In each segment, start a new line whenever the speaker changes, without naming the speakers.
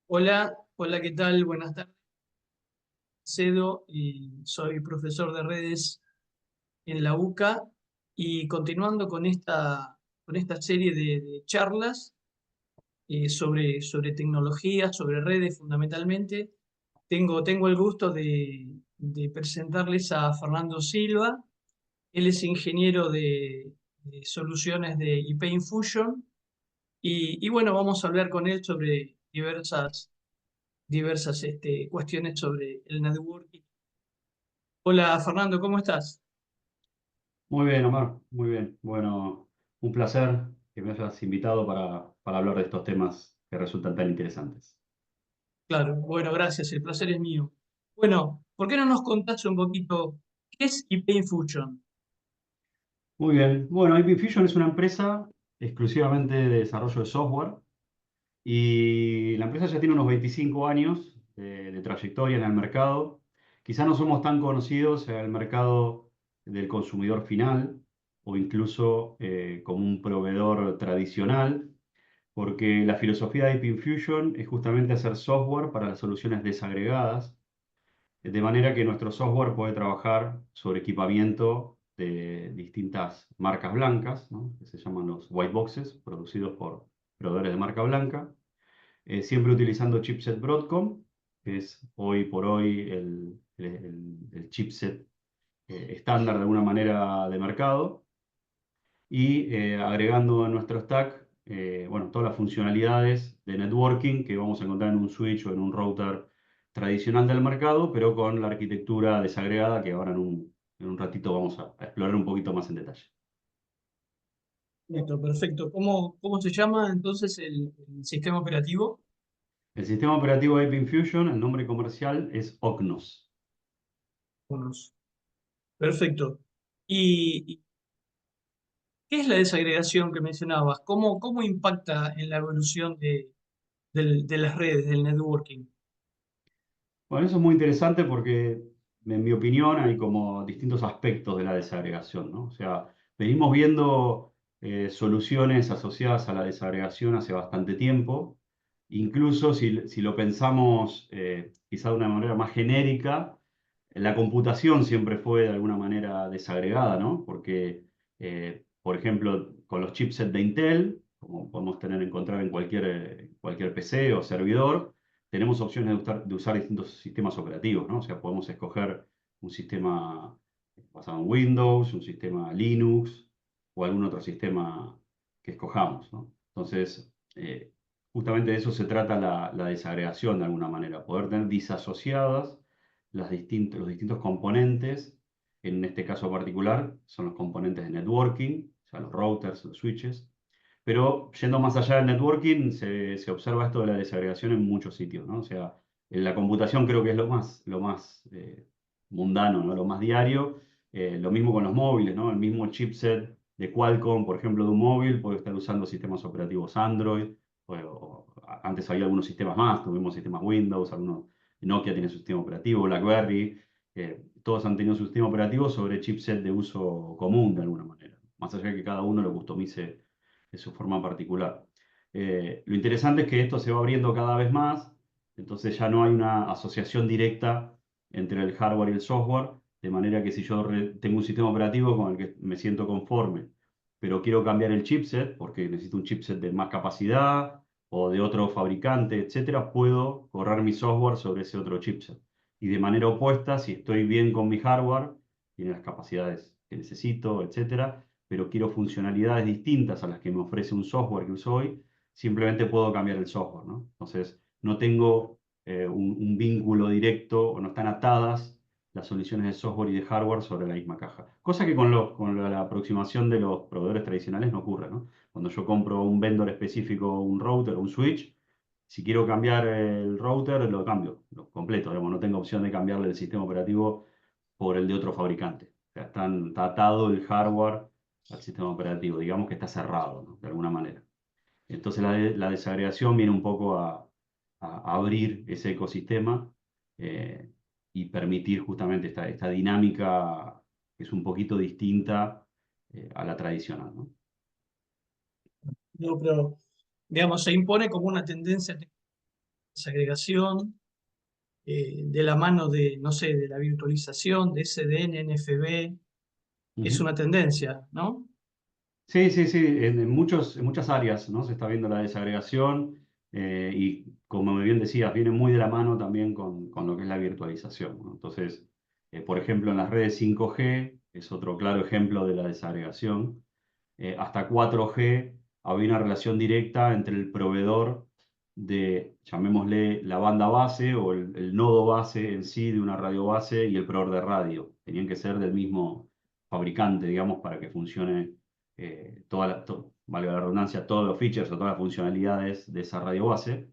Hola, hola, ¿qué tal? Buenas tardes. Cedo y soy profesor de redes en la UCA y continuando con esta serie de charlas sobre tecnología, sobre redes fundamentalmente, tengo el gusto de presentarles a Fernando Silva. Él es ingeniero de soluciones de IP Infusion y bueno, vamos a hablar con él sobre diversas cuestiones sobre el networking. Hola Fernando, ¿cómo estás?
Muy bien, Omar, muy bien. Bueno, un placer que me hayas invitado para hablar de estos temas que resultan tan interesantes.
Claro, bueno, gracias, el placer es mío. Bueno, ¿por qué no nos contás un poquito qué es IP Infusion?
Muy bien. Bueno, IP Fusion es una empresa exclusivamente de desarrollo de software y la empresa ya tiene unos 25 años de trayectoria en el mercado. Quizá no somos tan conocidos en el mercado del consumidor final o incluso como un proveedor tradicional, porque la filosofía de IP Infusion es justamente hacer software para las soluciones desagregadas, de manera que nuestro software puede trabajar sobre equipamiento de distintas marcas blancas, ¿no? Que se llaman los white boxes, producidos por proveedores de marca blanca, siempre utilizando chipset Broadcom, que es hoy por hoy el chipset estándar de alguna manera de mercado, y agregando a nuestro stack, bueno, todas las funcionalidades de networking que vamos a encontrar en un switch o en un router tradicional del mercado, pero con la arquitectura desagregada que ahora en un ratito vamos a explorar un poquito más en detalle.
Listo, perfecto. ¿Cómo se llama entonces el sistema operativo?
El sistema operativo de Ape Infusion, el nombre comercial es Ocnos.
Unos. Perfecto. ¿Y qué es la desagregación que mencionabas? ¿Cómo impacta en la evolución de las redes, del networking?
Bueno, eso es muy interesante porque, en mi opinión, hay como distintos aspectos de la desagregación, ¿no? O sea, venimos viendo soluciones asociadas a la desagregación hace bastante tiempo. Incluso si lo pensamos quizá de una manera más genérica, la computación siempre fue de alguna manera desagregada, ¿no? Porque, por ejemplo, con los chipsets de Intel, como podemos encontrar en cualquier PC o servidor, tenemos opciones de usar distintos sistemas operativos, ¿no? O sea, podemos escoger un sistema basado en Windows, un sistema Linux o algún otro sistema que escojamos, ¿no? Entonces, justamente de eso se trata la desagregación de alguna manera, poder tener disasociadas los distintos componentes. En este caso particular son los componentes de networking, o sea, los routers, los switches, pero yendo más allá del networking, se observa esto de la desagregación en muchos sitios, ¿no? O sea, en la computación creo que es lo más mundano, ¿no? Lo más diario. Lo mismo con los móviles, ¿no? El mismo chipset de Qualcomm, por ejemplo, de un móvil, puede estar usando sistemas operativos Android. Antes había algunos sistemas más, tuvimos sistemas Windows, algunos, Nokia tiene su sistema operativo, BlackBerry. Todos han tenido su sistema operativo sobre chipset de uso común de alguna manera, más allá de que cada uno lo customice de su forma particular. Lo interesante es que esto se va abriendo cada vez más, entonces ya no hay una asociación directa entre el hardware y el software, de manera que si yo tengo un sistema operativo con el que me siento conforme, pero quiero cambiar el chipset porque necesito un chipset de más capacidad o de otro fabricante, etcétera, puedo correr mi software sobre ese otro chipset. Y de manera opuesta, si estoy bien con mi hardware, tiene las capacidades que necesito, etcétera, pero quiero funcionalidades distintas a las que me ofrece un software que uso hoy, simplemente puedo cambiar el software, ¿no? Entonces, no tengo un vínculo directo o no están atadas las soluciones de software y de hardware sobre la misma caja. Cosa que con la aproximación de los proveedores tradicionales no ocurre, ¿no? Cuando yo compro un vendor específico, un router o un switch, si quiero cambiar el router, lo cambio, lo completo, digamos, no tengo opción de cambiarle el sistema operativo por el de otro fabricante. O sea, está atado el hardware al sistema operativo, digamos que está cerrado, ¿no? De alguna manera. Entonces la desagregación viene un poco a abrir ese ecosistema eh, y permitir justamente esta dinámica que es un poquito distinta a la tradicional, ¿no?
No, pero, digamos, se impone como una tendencia desagregación, de la mano de, no sé, de la virtualización, de SDN, NFV, es
Ujú.
una tendencia, ¿no?
Sí, sí, sí, en muchas áreas, ¿no? Se está viendo la desagregación y como bien decías, viene muy de la mano también con lo que es la virtualización, ¿no? Entonces, por ejemplo, en las redes 5G es otro claro ejemplo de la desagregación. Hasta 4G había una relación directa entre el proveedor de, llamémosle, la banda base o el nodo base en sí de una radio base y el proveedor de radio. Tenían que ser del mismo fabricante, digamos, para que funcione valga la redundancia, todos los features o todas las funcionalidades de esa radio base,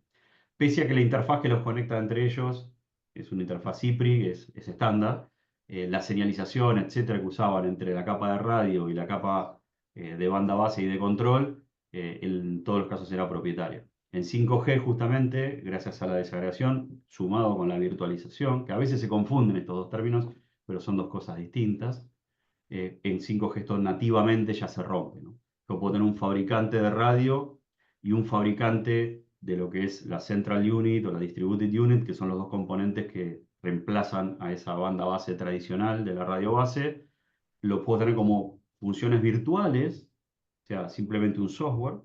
pese a que la interfaz que los conecta entre ellos es una interfaz CIPRI, es estándar, la señalización, etcétera, que usaban entre la capa de radio y la capa de banda base y de control, en todos los casos era propietaria. En 5G, justamente, gracias a la desagregación, sumado con la virtualización, que a veces se confunden estos dos términos, pero son dos cosas distintas, en 5G esto nativamente ya se rompe, ¿no? Yo puedo tener un fabricante de radio y un fabricante de lo que es la Central Unit o la Distributed Unit, que son los dos componentes que reemplazan a esa banda base tradicional de la radio base. Lo puedo tener como funciones virtuales, o sea, simplemente un software,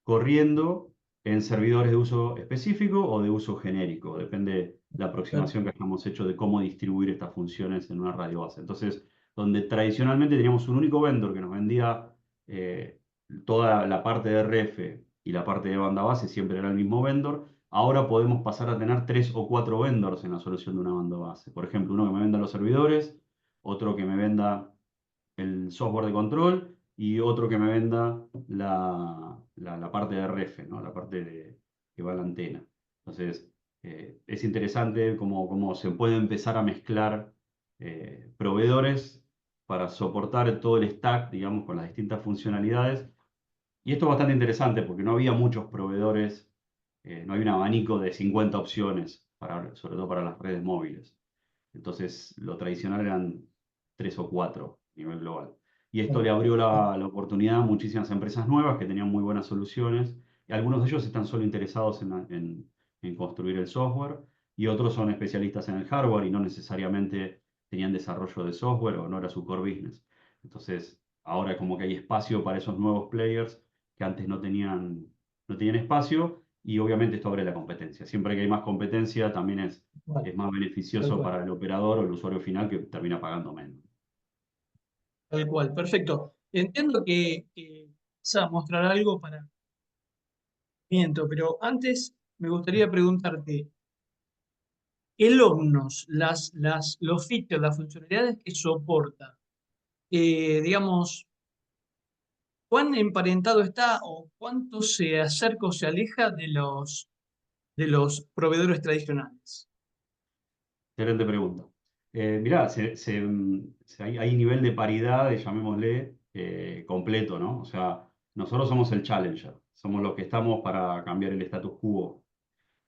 corriendo en servidores de uso específico o de uso genérico, depende la
Claro.
aproximación que hayamos hecho de cómo distribuir estas funciones en una radio base. Entonces, donde tradicionalmente teníamos un único vendor que nos vendía eh, toda la parte de RF y la parte de banda base, siempre era el mismo vendor, ahora podemos pasar a tener 3 o 4 vendors en la solución de una banda base. Por ejemplo, uno que me venda los servidores, otro que me venda el software de control y otro que me venda la parte de RF, ¿no? La parte que va a la antena. Entonces, es interesante cómo se puede empezar a mezclar proveedores para soportar todo el stack, digamos, con las distintas funcionalidades. Y esto es bastante interesante porque no había muchos proveedores, no hay un abanico de 50 opciones, sobre todo para las redes móviles. Entonces, lo tradicional eran 3 o 4 a nivel global. Y esto
Claro.
le abrió
Claro.
la oportunidad a muchísimas empresas nuevas que tenían muy buenas soluciones. Y algunos de ellos están solo interesados en construir el software y otros son especialistas en el hardware y no necesariamente tenían desarrollo de software o no era su core business. Entonces, ahora como que hay espacio para esos nuevos players que antes no tenían espacio y obviamente esto abre la competencia. Siempre que hay más competencia también
Vale,
es más
tal
beneficioso
cual.
para el operador o el usuario final que termina pagando menos.
Tal cual, perfecto. Entiendo que vas a mostrar algo para miento, pero antes me gustaría preguntarte, el Omnos, los features, las funcionalidades que soporta, digamos, ¿cuán emparentado está o cuánto se acerca o se aleja de los proveedores tradicionales?
Excelente pregunta. Mirá, hay nivel de paridad, llamémosle, completo, ¿no? O sea, nosotros somos el challenger, somos los que estamos para cambiar el status quo.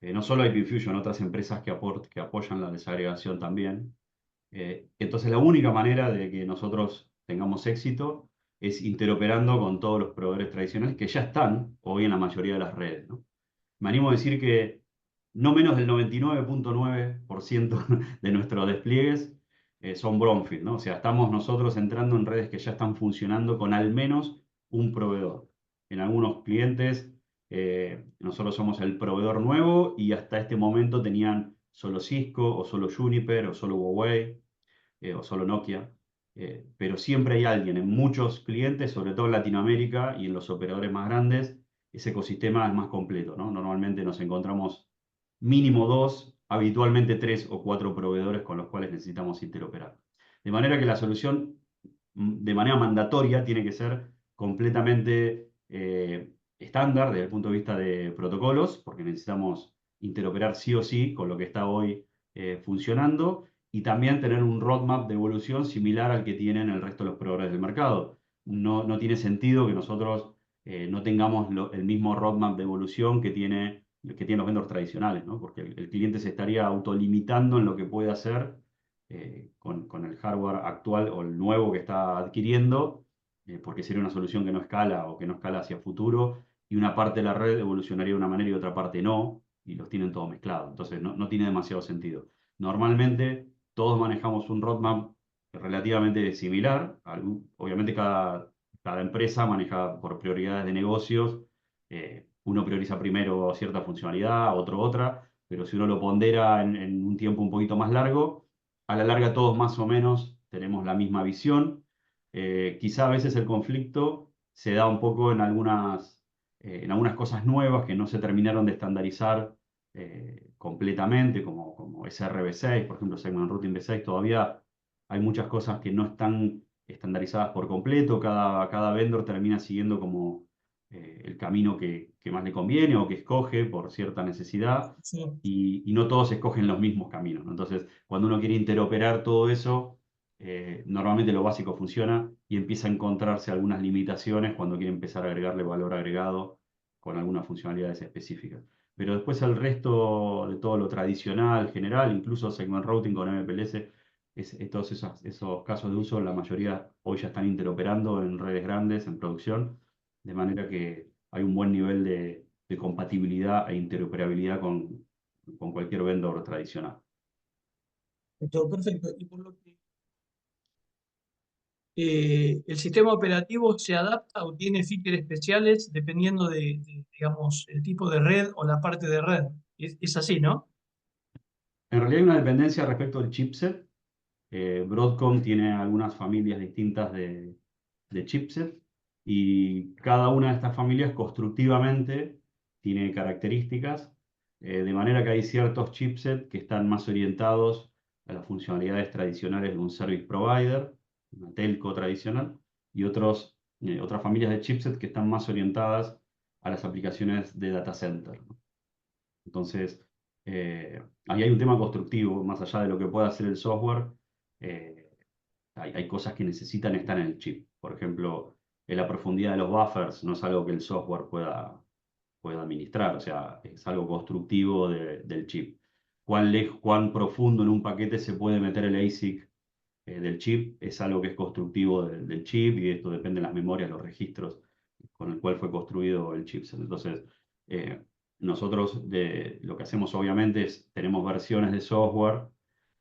No solo IP Fusion, otras empresas que apoyan la desagregación también. Entonces, la única manera de que nosotros tengamos éxito es interoperando con todos los proveedores tradicionales que ya están hoy en la mayoría de las redes, ¿no? Me animo a decir que no menos del 99.9% de nuestros despliegues son brownfield, ¿no? O sea, estamos nosotros entrando en redes que ya están funcionando con al menos un proveedor. En algunos clientes, nosotros somos el proveedor nuevo y hasta este momento tenían solo Cisco o solo Juniper o solo Huawei o solo Nokia. Pero siempre hay alguien en muchos clientes, sobre todo en Latinoamérica y en los operadores más grandes, ese ecosistema es más completo, ¿no? Normalmente nos encontramos mínimo 2, habitualmente 3 o 4 proveedores con los cuales necesitamos interoperar. De manera que la solución, de manera mandatoria, tiene que ser completamente estándar desde el punto de vista de protocolos, porque necesitamos interoperar sí o sí con lo que está hoy funcionando y también tener un roadmap de evolución similar al que tienen el resto de los proveedores del mercado. No tiene sentido que nosotros no tengamos el mismo roadmap de evolución que tienen los vendors tradicionales, ¿no? Porque el cliente se estaría autolimitando en lo que puede hacer con el hardware actual o el nuevo que está adquiriendo, porque sería una solución que no escala o que no escala hacia futuro, y una parte de la red evolucionaría de una manera y otra parte no. y los tienen todos mezclados. Entonces no tiene demasiado sentido. Normalmente todos manejamos un roadmap relativamente similar. Obviamente cada empresa maneja por prioridades de negocios. Uno prioriza primero cierta funcionalidad, otro otra, pero si uno lo pondera en un tiempo un poquito más largo, a la larga todos más o menos tenemos la misma visión. Quizá a veces el conflicto se da un poco en algunas cosas nuevas que no se terminaron de estandarizar completamente, como SRv6, por ejemplo, Segment Routing V6, todavía hay muchas cosas que no están estandarizadas por completo, cada vendor termina siguiendo como el camino que más le conviene o que escoge por cierta necesidad,
Sí.
y no todos escogen los mismos caminos, ¿no? Entonces, cuando uno quiere interoperar todo eso, normalmente lo básico funciona y empieza a encontrarse algunas limitaciones cuando quiere empezar a agregarle valor agregado con algunas funcionalidades específicas. Pero después el resto de todo lo tradicional, general, incluso segment routing con MPLS, todos esos casos de uso, la mayoría hoy ya están interoperando en redes grandes, en producción, de manera que hay un buen nivel de compatibilidad e interoperabilidad con cualquier vendor tradicional.
Todo perfecto. Y por lo que el sistema operativo se adapta o tiene features especiales dependiendo digamos, el tipo de red o la parte de red. Es así, ¿no?
En realidad hay una dependencia respecto al chipset. Broadcom tiene algunas familias distintas de chipset y cada una de estas familias constructivamente tiene características, de manera que hay ciertos chipsets que están más orientados a las funcionalidades tradicionales de un service provider, una telco tradicional, y otras familias de chipset que están más orientadas a las aplicaciones de data center, ¿no? Entonces, ahí hay un tema constructivo, más allá de lo que pueda hacer el software. eh, hay cosas que necesitan estar en el chip. Por ejemplo, en la profundidad de los buffers no es algo que el software pueda administrar, o sea, es algo constructivo del chip. Cuán profundo en un paquete se puede meter el ASIC del chip es algo que es constructivo del chip, y esto depende de las memorias, los registros con el cual fue construido el chipset. Entonces, eh, nosotros lo que hacemos obviamente es, tenemos versiones de software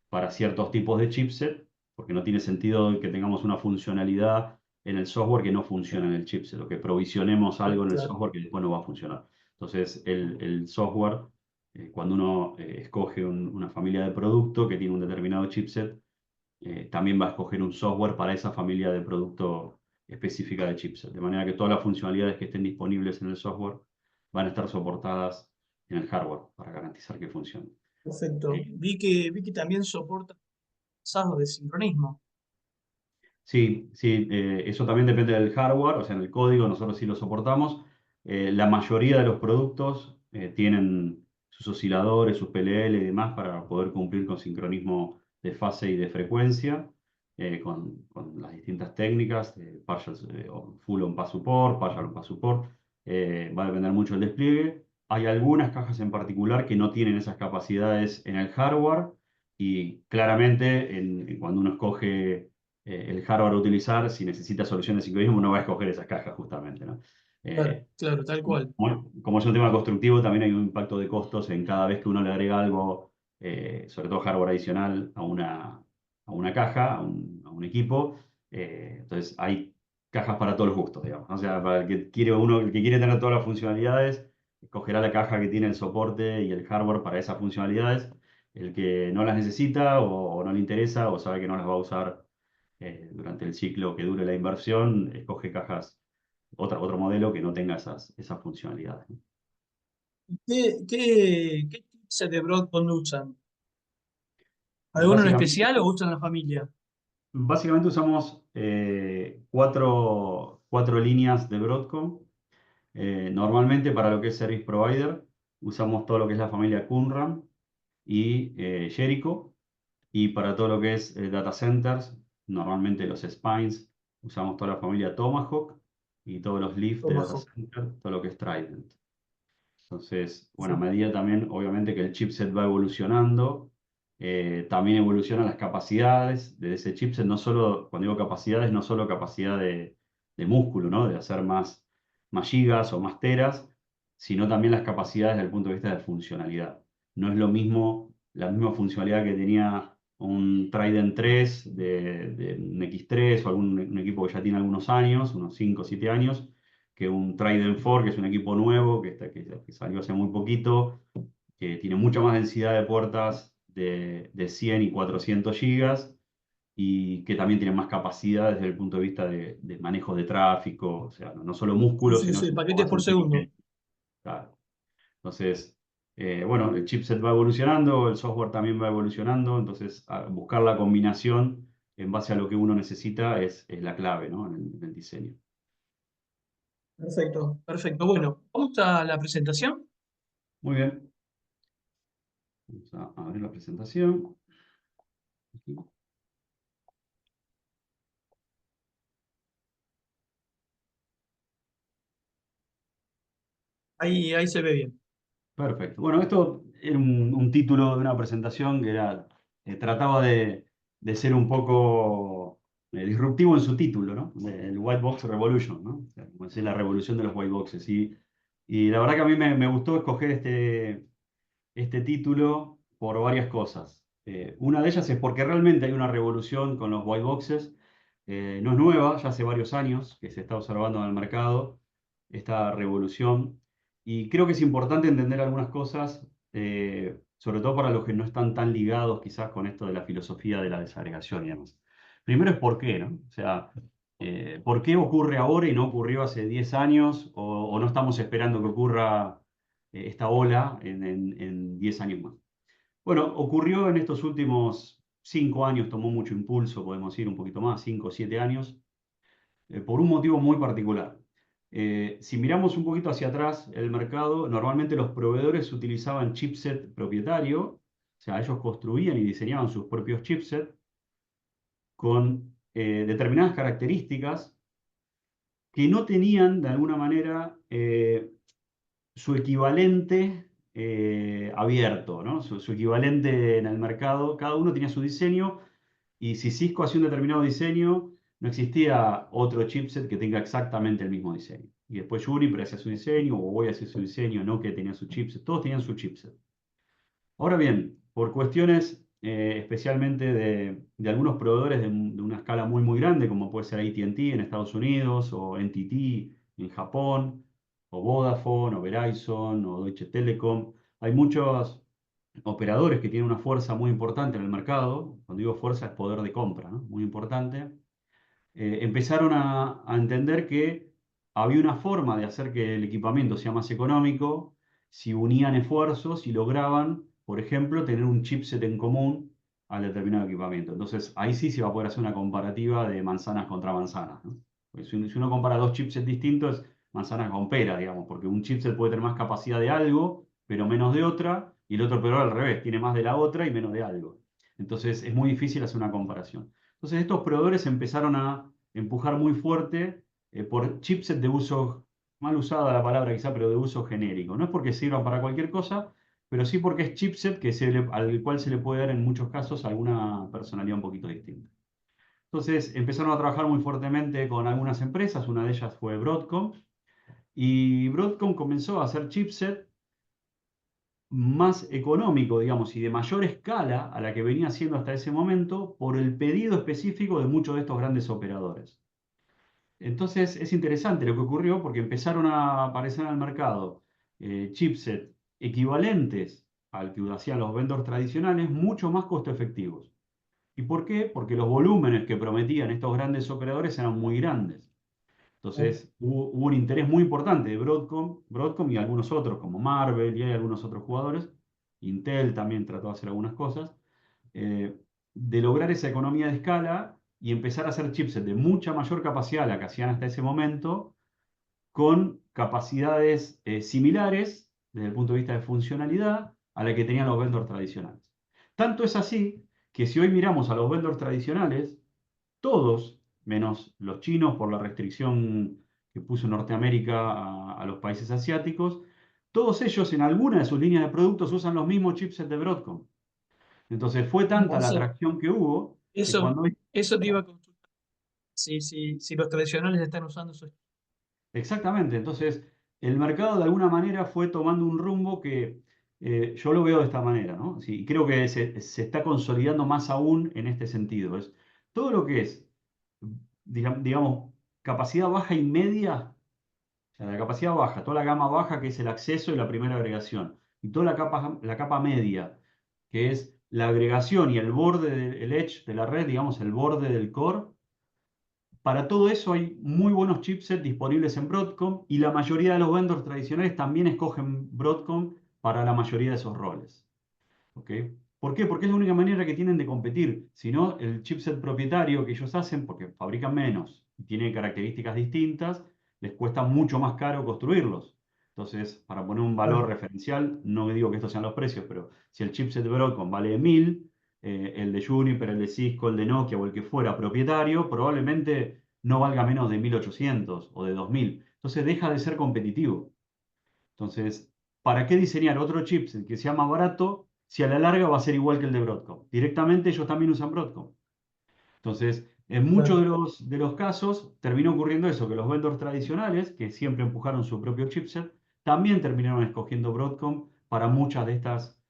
para ciertos tipos de chipset, porque no tiene sentido que tengamos una funcionalidad en el software que no funciona en el chipset, o que provisionemos algo en el
Claro.
software que después no va a funcionar. Entonces, el software, cuando uno escoge una familia de producto que tiene un determinado chipset, también va a escoger un software para esa familia de producto específica de chipset, de manera que todas las funcionalidades que estén disponibles en el software van a estar soportadas en el hardware para garantizar que funcione.
Perfecto. Vi que también soporta pasados de sincronismo.
Sí, sí, eso también depende del hardware, o sea, en el código nosotros sí lo soportamos. La mayoría de los productos tienen sus osciladores, sus PLL y demás para poder cumplir con sincronismo de fase y de frecuencia, con las distintas técnicas, partial, o full on pass support, partial on pass support. Va a depender mucho del despliegue. Hay algunas cajas en particular que no tienen esas capacidades en el hardware, y claramente cuando uno escoge el hardware a utilizar, si necesita solución de sincronismo, no va a escoger esas cajas justamente, ¿no?
Claro,
Eh,
claro, tal cual.
como es un tema constructivo, también hay un impacto de costos en cada vez que uno le agrega algo, sobre todo hardware adicional, a una caja, a un equipo. Entonces, hay cajas para todos los gustos, digamos. O sea, para el que quiere tener todas las funcionalidades, escogerá la caja que tiene el soporte y el hardware para esas funcionalidades. El que no las necesita o no le interesa o sabe que no las va a usar durante el ciclo que dure la inversión, escoge cajas, otro modelo que no tenga esas funcionalidades, ¿no?
¿Qué chipset de Broadcom usan? ¿Alguno en
Básicamente,
especial o usan la familia?
básicamente usamos cuatro líneas de Broadcom. Normalmente para lo que es Service Provider usamos todo lo que es la familia Qumran y Jericho. Y para todo lo que es Data Centers, normalmente los Spines, usamos toda la familia Tomahawk, y todos los Leaf de Data
Tomahawk.
Center, todo lo que es Trident. Entonces, bueno, a
Perfecto.
medida también, obviamente, que el chipset va evolucionando, también evolucionan las capacidades de ese chipset. No solo, cuando digo capacidades, no solo capacidad de músculo, ¿no? De hacer más gigas o más teras, sino también las capacidades desde el punto de vista de funcionalidad. No es lo mismo la misma funcionalidad que tenía un Trident 3 de un X3 o un equipo que ya tiene algunos años, unos 5 o 7 años, que un Trident 4, que es un equipo nuevo, que salió hace muy poquito, que tiene mucha más densidad de puertas de 100 y 400 gigas y que también tiene más capacidad desde el punto de vista de manejo de tráfico, o sea, no solo
Sí,
músculo,
sí,
sino es
sí,
un poco
paquetes
más
por segundo.
inteligente. Claro. Entonces, bueno, el chipset va evolucionando, el software también va evolucionando, entonces buscar la combinación en base a lo que uno necesita es la clave, ¿no? En el diseño.
Perfecto, perfecto. Bueno, vamos a la presentación.
Muy bien, vamos a abrir la presentación. Aquí.
Ahí se ve bien.
Perfecto. Bueno, esto era un título de una presentación que era, trataba de ser un poco disruptivo en su título, ¿no? El White Box Revolution, ¿no? O sea, como decir, la revolución de los white boxes. Y la verdad que a mí me gustó escoger este título por varias cosas. Una de ellas es porque realmente hay una revolución con los white boxes. No es nueva, ya hace varios años que se está observando en el mercado esta revolución. Y creo que es importante entender algunas cosas, sobre todo para los que no están tan ligados quizás con esto de la filosofía de la desagregación y demás. Primero es por qué, ¿no? O sea, ¿por qué ocurre ahora y no ocurrió hace 10 años o no estamos esperando que ocurra esta ola en 10 años más? Bueno, ocurrió en estos últimos 5 años, tomó mucho impulso, podemos ir un poquito más, 5 o 7 años, por un motivo muy particular. Si miramos un poquito hacia atrás el mercado, normalmente los proveedores utilizaban chipset propietario, o sea, ellos construían y diseñaban sus propios chipsets con determinadas características que no tenían de alguna manera su equivalente abierto, ¿no? Su equivalente en el mercado. Cada uno tenía su diseño y si Cisco hacía un determinado diseño, no existía otro chipset que tenga exactamente el mismo diseño. Y después Juniper hacía su diseño, o Huawei hacía su diseño, no que tenía su chipset, todos tenían su chipset. Ahora bien, por cuestiones especialmente de algunos proveedores de una escala muy muy grande, como puede ser AT&T en Estados Unidos, o NTT en Japón, o Vodafone, o Verizon, o Deutsche Telekom, hay muchos operadores que tienen una fuerza muy importante en el mercado. Cuando digo fuerza es poder de compra, ¿no? Muy importante. Empezaron a entender que había una forma de hacer que el equipamiento sea más económico si unían esfuerzos y lograban, por ejemplo, tener un chipset en común al determinado equipamiento. Entonces, ahí sí se va a poder hacer una comparativa de manzanas contra manzanas, ¿no? Pues si uno compara dos chipsets distintos, manzanas con pera, digamos, porque un chipset puede tener más capacidad de algo, pero menos de otra, y el otro, pero al revés, tiene más de la otra y menos de algo. Entonces, es muy difícil hacer una comparación. Entonces estos proveedores empezaron a empujar muy fuerte por chipset de uso, mal usada la palabra quizá, pero de uso genérico. No es porque sirvan para cualquier cosa, pero sí porque es chipset al cual se le puede dar en muchos casos alguna personalidad un poquito distinta. Entonces empezaron a trabajar muy fuertemente con algunas empresas, una de ellas fue Broadcom, y Broadcom comenzó a hacer chipset más económico, digamos, y de mayor escala a la que venía haciendo hasta ese momento por el pedido específico de muchos de estos grandes operadores. Entonces es interesante lo que ocurrió porque empezaron a aparecer en el mercado chipset equivalentes al que hacían los vendors tradicionales, mucho más costo efectivos. ¿Y por qué? Porque los volúmenes que prometían estos grandes operadores eran muy grandes. Entonces hubo un interés muy importante de Broadcom y algunos otros, como Marvel y hay algunos otros jugadores, Intel también trató de hacer algunas cosas, eh, de lograr esa economía de escala y empezar a hacer chipsets de mucha mayor capacidad a la que hacían hasta ese momento, con capacidades similares desde el punto de vista de funcionalidad a la que tenían los vendors tradicionales. Tanto es así que si hoy miramos a los vendors tradicionales, todos, menos los chinos por la restricción que puso Norteamérica a los países asiáticos, todos ellos en alguna de sus líneas de productos usan los mismos chipsets de Broadcom. Entonces fue tanta la
Eso,
atracción que hubo que
eso,
cuando...
eso te iba a consultar. Si los tradicionales están usando eso.
Exactamente, entonces el mercado de alguna manera fue tomando un rumbo que yo lo veo de esta manera, ¿no? Sí, creo que se está consolidando más aún en este sentido. Es todo lo que es, digamos, capacidad baja y media, o sea, la capacidad baja, toda la gama baja que es el acceso y la primera agregación, y toda la capa media, que es la agregación y el borde del edge de la red, digamos, el borde del core. Para todo eso hay muy buenos chipsets disponibles en Broadcom y la mayoría de los vendors tradicionales también escogen Broadcom para la mayoría de esos roles. ¿Ok? ¿Por qué? Porque es la única manera que tienen de competir. Si no, el chipset propietario que ellos hacen, porque fabrican menos y tiene características distintas, les cuesta mucho más caro construirlos. Entonces, para poner un valor
Claro.
referencial, no digo que estos sean los precios, pero si el chipset de Broadcom vale 1000, el de Juniper, el de Cisco, el de Nokia o el que fuera propietario, probablemente no valga menos de 1800 o de 2000. Entonces deja de ser competitivo. Entonces, ¿para qué diseñar otro chipset que sea más barato si a la larga va a ser igual que el de Broadcom? Directamente ellos también usan Broadcom. Entonces, en muchos
Claro.
de los casos terminó ocurriendo eso, que los vendors tradicionales, que siempre empujaron su propio chipset, también terminaron escogiendo Broadcom para muchas de estas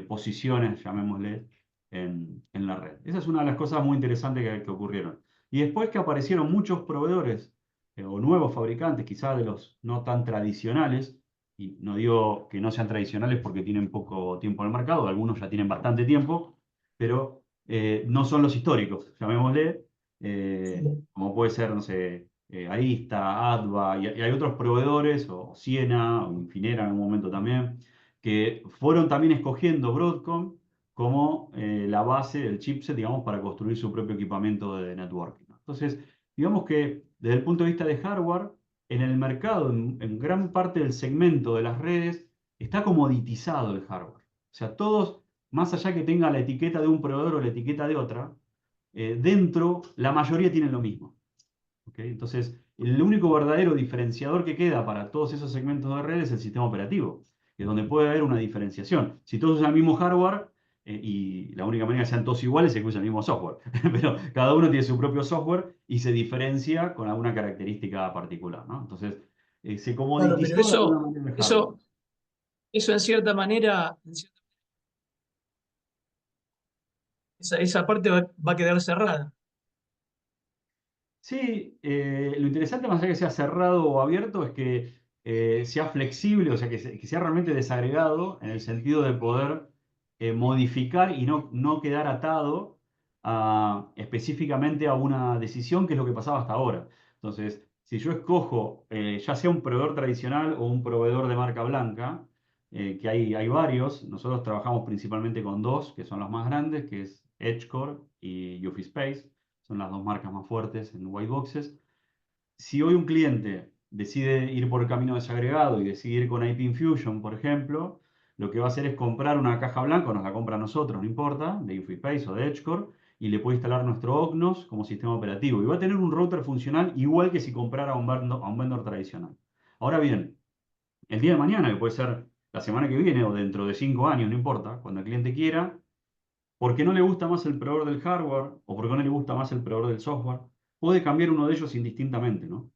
posiciones, llamémosle, en la red. Esa es una de las cosas muy interesantes que ocurrieron. Y después que aparecieron muchos proveedores o nuevos fabricantes, quizás de los no tan tradicionales, y no digo que no sean tradicionales porque tienen poco tiempo en el mercado, algunos ya tienen bastante tiempo, pero no son los históricos, llamémosle,
Sí.
como puede ser, no sé, Arista, Adva, y hay otros proveedores, o Ciena, o Infinera en un momento también, que fueron también escogiendo Broadcom como la base del chipset, digamos, para construir su propio equipamiento de networking. Entonces, digamos que desde el punto de vista de hardware, en el mercado, en gran parte del segmento de las redes, está comoditizado el hardware. O sea, todos, más allá que tenga la etiqueta de un proveedor o la etiqueta de otra, dentro la mayoría tienen lo mismo. ¿Ok? Entonces, el único verdadero diferenciador que queda para todos esos segmentos de red es el sistema operativo, que es donde puede haber una diferenciación. Si todos usan el mismo hardware, y la única manera que sean todos iguales es que usen el mismo software, pero cada uno tiene su propio software y se diferencia con alguna característica particular, ¿no? Entonces, se
Claro, pero
comoditizó de alguna manera el hardware.
eso, eso en cierta manera, esa parte va a quedar cerrada.
Sí, lo interesante más allá que sea cerrado o abierto es que sea flexible, o sea, que sea realmente desagregado en el sentido de poder modificar y no quedar atado específicamente a una decisión, que es lo que pasaba hasta ahora. Entonces, si yo escojo ya sea un proveedor tradicional o un proveedor de marca blanca, que hay varios, nosotros trabajamos principalmente con dos, que son los más grandes, que es Edgecore y UfiSpace, son las dos marcas más fuertes en white boxes. Si hoy un cliente decide ir por el camino desagregado y decide ir con IP Infusion, por ejemplo, lo que va a hacer es comprar una caja blanca, o nos la compra a nosotros, no importa, de UfiSpace o de Edgecore, y le puede instalar nuestro OCNOS como sistema operativo. Y va a tener un router funcional igual que si comprara a un vendor tradicional. Ahora bien, el día de mañana, que puede ser la semana que viene o dentro de 5 años, no importa, cuando el cliente quiera, porque no le gusta más el proveedor del hardware o porque no le gusta más el proveedor del software, puede cambiar uno de ellos indistintamente, ¿no?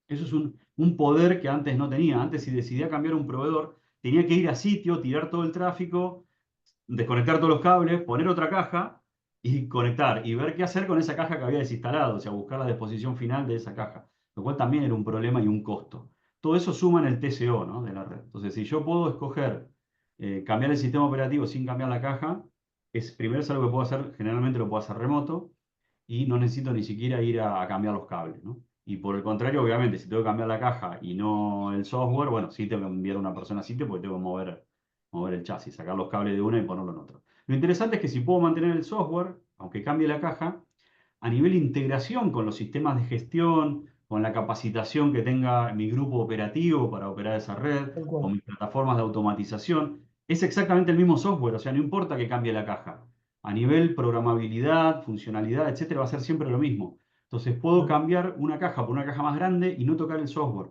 Eso es un poder que antes no tenía. Antes, si decidía cambiar un proveedor, tenía que ir a sitio, tirar todo el tráfico, desconectar todos los cables, poner otra caja y conectar y ver qué hacer con esa caja que había desinstalado, o sea, buscar la disposición final de esa caja, lo cual también era un problema y un costo. Todo eso suma en el TCO, ¿no? De la red. Entonces, si yo puedo escoger cambiar el sistema operativo sin cambiar la caja, primero es algo que puedo hacer, generalmente lo puedo hacer remoto y no necesito ni siquiera ir a cambiar los cables, ¿no? Y por el contrario, obviamente, si tengo que cambiar la caja y no el software, bueno, sí tengo que enviar a una persona a sitio porque tengo que mover el chasis, sacar los cables de una y ponerlo en otro. Lo interesante es que si puedo mantener el software, aunque cambie la caja, a nivel de integración con los sistemas de gestión, con la capacitación que tenga mi grupo operativo para operar esa red,
Tal
con
cual.
mis plataformas de automatización, es exactamente el mismo software, o sea, no importa que cambie la caja. A nivel programabilidad, funcionalidad, etcétera, va a ser siempre lo mismo. Entonces puedo
Claro.
cambiar una caja por una caja más grande y no tocar el software.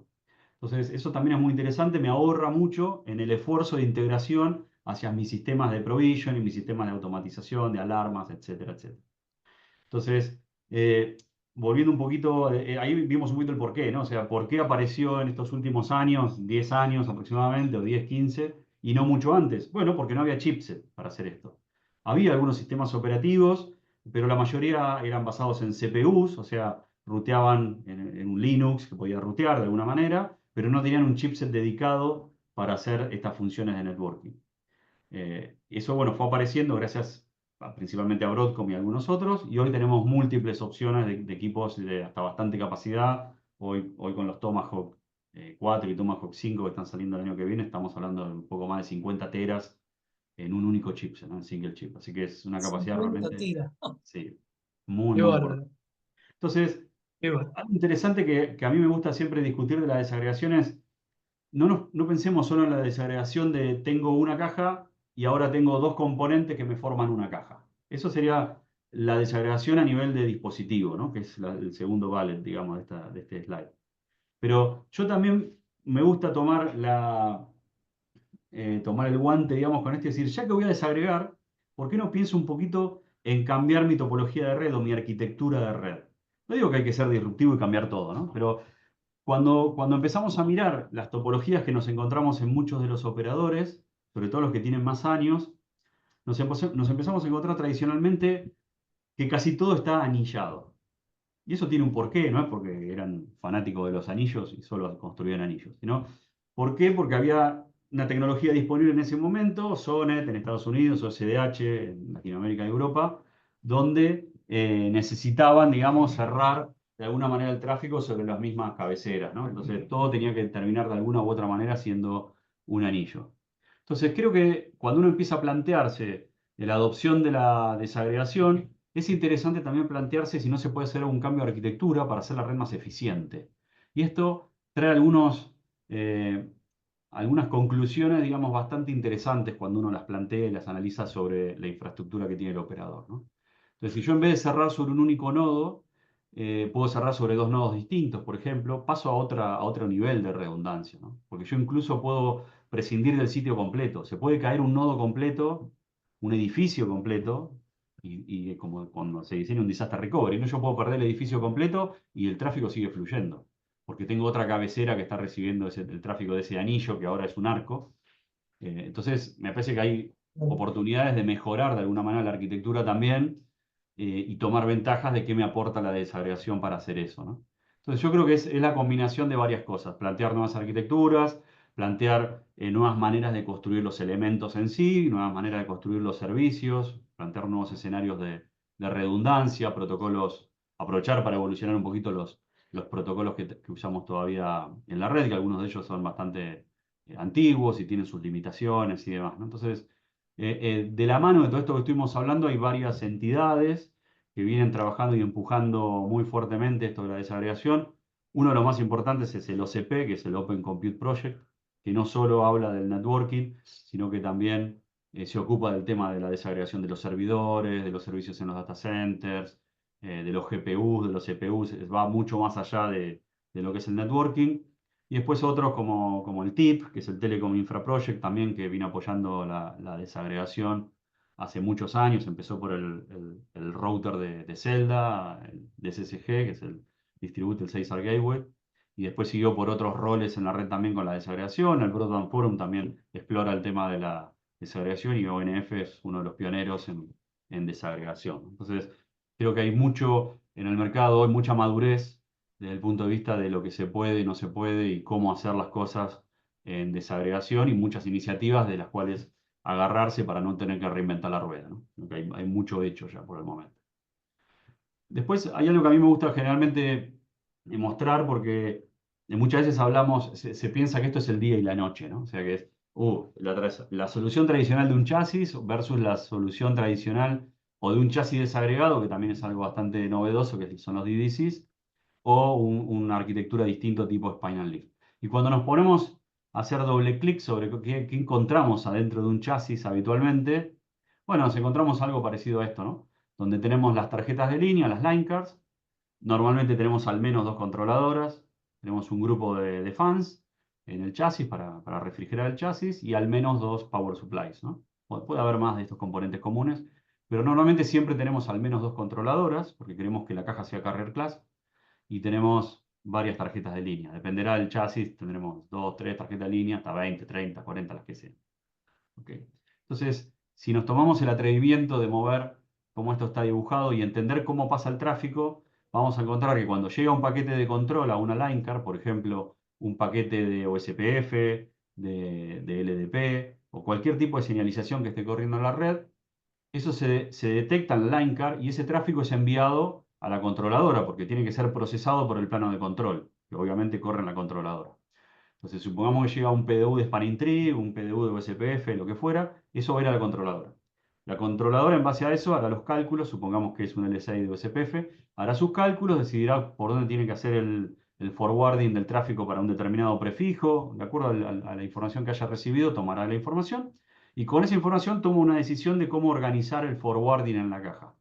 Entonces, eso también es muy interesante, me ahorra mucho en el esfuerzo de integración hacia mis sistemas de provision y mis sistemas de automatización, de alarmas, etcétera, etcétera. Entonces, volviendo un poquito, ahí vimos un poquito el porqué, ¿no? O sea, ¿por qué apareció en estos últimos años, 10 años aproximadamente, o 10 15 y no mucho antes? Bueno, porque no había chipset para hacer esto. Había algunos sistemas operativos, pero la mayoría eran basados en CPUs, o sea, ruteaban en un Linux que podía rutear de alguna manera, pero no tenían un chipset dedicado para hacer estas funciones de networking. Eso, bueno, fue apareciendo gracias principalmente a Broadcom y a algunos otros, y hoy tenemos múltiples opciones de equipos de hasta bastante capacidad. Hoy con los Tomahawk 4 y Tomahawk 5 que están saliendo el año que viene, estamos hablando de un poco más de 50 teras en un único chip, ¿no? En single chip. Así que es una capacidad
50
realmente,
tiras.
sí, muy,
Qué
muy fuerte.
bárbaro,
Entonces,
qué bárbaro.
algo interesante que a mí me gusta siempre discutir de la desagregación es no pensemos solo en la desagregación de tengo una caja y ahora tengo dos componentes que me forman una caja. Eso sería la desagregación a nivel de dispositivo, ¿no? Que es el segundo bullet, digamos, de este slide. Pero yo también me gusta tomar el guante, digamos, con este y decir, ya que voy a desagregar, ¿por qué no pienso un poquito en cambiar mi topología de red o mi arquitectura de red? No digo que hay que ser disruptivo y cambiar todo, ¿no? Pero cuando empezamos a mirar las topologías que nos encontramos en muchos de los operadores, sobre todo los que tienen más años, nos empezamos a encontrar tradicionalmente que casi todo está anillado. Y eso tiene un porqué, no es porque eran fanáticos de los anillos y solo construían anillos, sino ¿por qué? Porque había una tecnología disponible en ese momento, SONET en Estados Unidos, o SDH en Latinoamérica y Europa, donde necesitaban, digamos, cerrar de alguna manera el tráfico sobre las mismas cabeceras, ¿no? Entonces todo tenía que terminar de alguna u otra manera siendo un anillo. Entonces creo que cuando uno empieza a plantearse la adopción de la desagregación, es interesante también plantearse si no se puede hacer algún cambio de arquitectura para hacer la red más eficiente. Y esto trae eh, algunas conclusiones, digamos, bastante interesantes cuando uno las plantea y las analiza sobre la infraestructura que tiene el operador, ¿no? Entonces, si yo en vez de cerrar sobre un único nodo, puedo cerrar sobre dos nodos distintos, por ejemplo, paso a otro nivel de redundancia, ¿no? Porque yo incluso puedo prescindir del sitio completo. Se puede caer un nodo completo, un edificio completo, y como cuando se diseña un disaster recovery, ¿no? Yo puedo perder el edificio completo y el tráfico sigue fluyendo, porque tengo otra cabecera que está recibiendo el tráfico de ese anillo, que ahora es un arco. Entonces, me parece que hay oportunidades de mejorar de alguna manera la arquitectura también, y tomar ventajas de qué me aporta la desagregación para hacer eso, ¿no? Entonces, yo creo que es la combinación de varias cosas: plantear nuevas arquitecturas, plantear nuevas maneras de construir los elementos en sí, nuevas maneras de construir los servicios, plantear nuevos escenarios de redundancia, protocolos, aprovechar para evolucionar un poquito los protocolos que usamos todavía en la red, que algunos de ellos son bastante antiguos y tienen sus limitaciones y demás, ¿no? Entonces, de la mano de todo esto que estuvimos hablando, hay varias entidades que vienen trabajando y empujando muy fuertemente esto de la desagregación. Uno de los más importantes es el OCP, que es el Open Compute Project, que no solo habla del networking, sino que también se ocupa del tema de la desagregación de los servidores, de los servicios en los data centers, de los GPUs, de los CPUs. Va mucho más allá de lo que es el networking. Y después otros como el TIP, que es el Telecom Infra Project, también que viene apoyando la desagregación hace muchos años. Empezó por el router de Zelda, el DSSG, que es el Distributed Cesar Gateway, y después siguió por otros roles en la red también con la desagregación. El Broadband Forum también explora el tema de la desagregación, y ONF es uno de los pioneros en desagregación. Entonces, creo que hay mucho en el mercado hoy, mucha madurez desde el punto de vista de lo que se puede y no se puede y cómo hacer las cosas en desagregación, y muchas iniciativas de las cuales agarrarse para no tener que reinventar la rueda, ¿no? Creo que hay mucho hecho ya por el momento. Después hay algo que a mí me gusta generalmente mostrar, porque muchas veces se piensa que esto es el día y la noche, ¿no? O sea que es la solución tradicional de un chasis versus la solución tradicional o de un chasis desagregado, que también es algo bastante novedoso, que son los DDCs, o una arquitectura distinta tipo Spinal Leaf. Y cuando nos ponemos a hacer doble clic sobre qué encontramos adentro de un chasis habitualmente, bueno, nos encontramos algo parecido a esto, ¿no? Donde tenemos las tarjetas de línea, las line cards. Normalmente tenemos al menos dos controladoras, tenemos un grupo de fans en el chasis para refrigerar el chasis, y al menos dos power supplies, ¿no? Puede haber más de estos componentes comunes, pero normalmente siempre tenemos al menos dos controladoras, porque queremos que la caja sea carrier class, y tenemos varias tarjetas de línea. Dependerá del chasis, tendremos dos, tres tarjetas de línea, hasta 20, 30, 40, las que sean. ¿Ok? Entonces, si nos tomamos el atrevimiento de mover cómo esto está dibujado y entender cómo pasa el tráfico, vamos a encontrar que cuando llega un paquete de control a una line card, por ejemplo, un paquete de OSPF, de LDP o cualquier tipo de señalización que esté corriendo en la red, eso se detecta en la line card y ese tráfico es enviado a la controladora porque tiene que ser procesado por el plano de control, que obviamente corre en la controladora. Entonces, supongamos que llega un PDU de Spanning Tree, un PDU de USPF, lo que fuera, eso va a ir a la controladora. La controladora, en base a eso, hará los cálculos, supongamos que es un L6 de USPF, hará sus cálculos, decidirá por dónde tiene que hacer el forwarding del tráfico para un determinado prefijo, de acuerdo a la información que haya recibido, tomará la información y con esa información toma una decisión de cómo organizar el forwarding en la caja.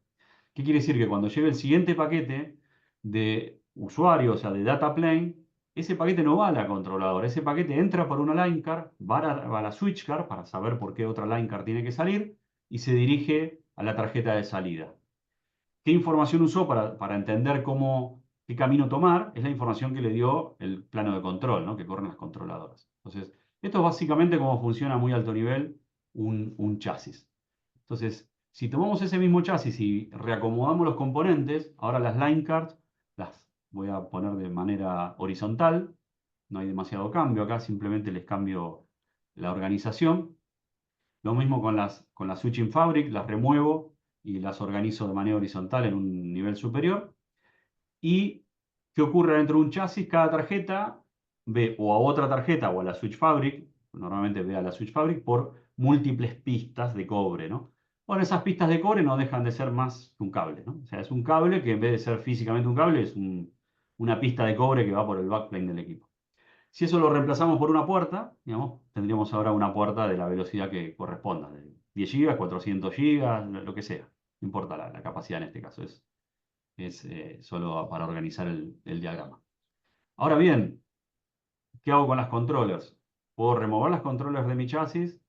¿Qué quiere decir? Que cuando llegue el siguiente paquete de usuario, o sea, de data plane, ese paquete no va a la controladora, ese paquete entra por una line card, va a la switch card para saber por qué otra line card tiene que salir y se dirige a la tarjeta de salida. ¿Qué información usó para entender qué camino tomar? Es la información que le dio el plano de control, ¿no? Que corren las controladoras. Entonces, esto es básicamente cómo funciona a muy alto nivel un chasis. Entonces, si tomamos ese mismo chasis y reacomodamos los componentes, ahora las line cards las voy a poner de manera horizontal, no hay demasiado cambio acá, simplemente les cambio la organización. Lo mismo con las switching fabric, las remuevo y las organizo de manera horizontal en un nivel superior. ¿Y qué ocurre dentro de un chasis? Cada tarjeta ve o a otra tarjeta o a la switch fabric, normalmente ve a la switch fabric por múltiples pistas de cobre, ¿no? Bueno, esas pistas de cobre no dejan de ser más que un cable, ¿no? O sea, es un cable que en vez de ser físicamente un cable, es una pista de cobre que va por el backplane del equipo. Si eso lo reemplazamos por una puerta, digamos, tendríamos ahora una puerta de la velocidad que corresponda, de 10 GB, 400 GB, lo que sea. No importa la capacidad en este caso, es solo para organizar el diagrama. Ahora bien, ¿qué hago con las controllers? Puedo remover las controllers de mi chasis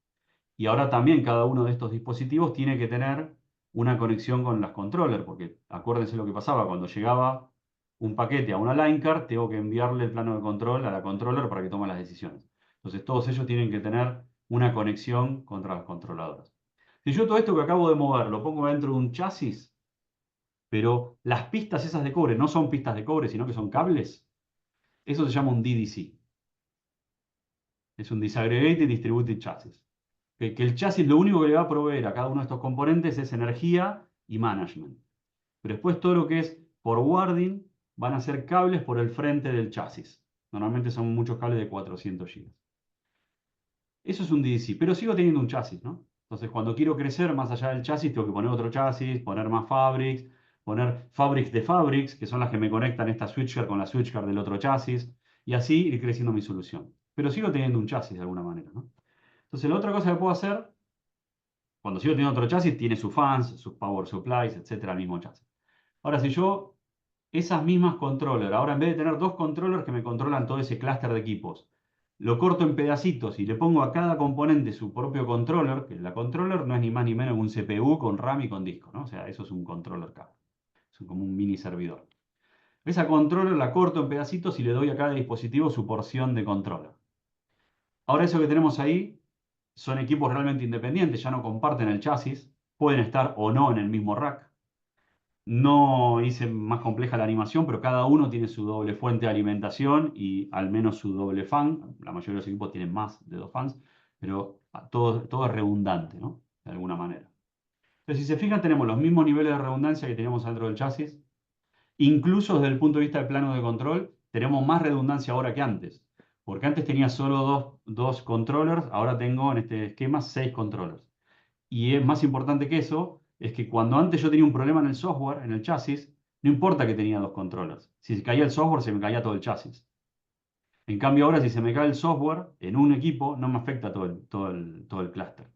y ahora también cada uno de estos dispositivos tiene que tener una conexión con las controllers, porque acuérdense lo que pasaba cuando llegaba un paquete a una line card, tengo que enviarle el plano de control a la controller para que tome las decisiones. Entonces todos ellos tienen que tener una conexión contra las controladoras. Si yo todo esto que acabo de mover lo pongo dentro de un chasis, pero las pistas esas de cobre no son pistas de cobre, sino que son cables, eso se llama un DDC. Es un Disaggregated Distributed Chassis. Que el chasis lo único que le va a proveer a cada uno de estos componentes es energía y management. Pero después todo lo que es forwarding van a ser cables por el frente del chasis. Normalmente son muchos cables de 400 GB. Eso es un DDC, pero sigo teniendo un chasis, ¿no? Entonces, cuando quiero crecer más allá del chasis, tengo que poner otro chasis, poner más fabrics, poner fabrics de fabrics, que son las que me conectan esta switchcard con la switchcard del otro chasis, y así ir creciendo mi solución. Pero sigo teniendo un chasis de alguna manera, ¿no? Entonces, la otra cosa que puedo hacer, cuando sigo teniendo otro chasis, tiene sus fans, sus power supplies, etcétera, el mismo chasis. Ahora, si yo esas mismas controllers, ahora en vez de tener dos controllers que me controlan todo ese clúster de equipos, lo corto en pedacitos y le pongo a cada componente su propio controller, que la controller no es ni más ni menos que un CPU con RAM y con disco, ¿no? O sea, eso es un controller cable. Es como un mini servidor. Esa controller la corto en pedacitos y le doy a cada dispositivo su porción de controller. Ahora eso que tenemos ahí son equipos realmente independientes, ya no comparten el chasis, pueden estar o no en el mismo rack. No hice más compleja la animación, pero cada uno tiene su doble fuente de alimentación y al menos su doble fan. La mayoría de los equipos tienen más de dos fans, pero todo es redundante, ¿no? De alguna manera. Entonces, si se fijan, tenemos los mismos niveles de redundancia que teníamos dentro del chasis. Incluso desde el punto de vista del plano de control, tenemos más redundancia ahora que antes. Porque antes tenía solo dos controllers, ahora tengo en este esquema 6 controllers. Y es más importante que eso, es que cuando antes yo tenía un problema en el software, en el chasis, no importa que tenía dos controllers. Si se caía el software, se me caía todo el chasis. En cambio ahora, si se me cae el software en un equipo, no me afecta todo el clúster.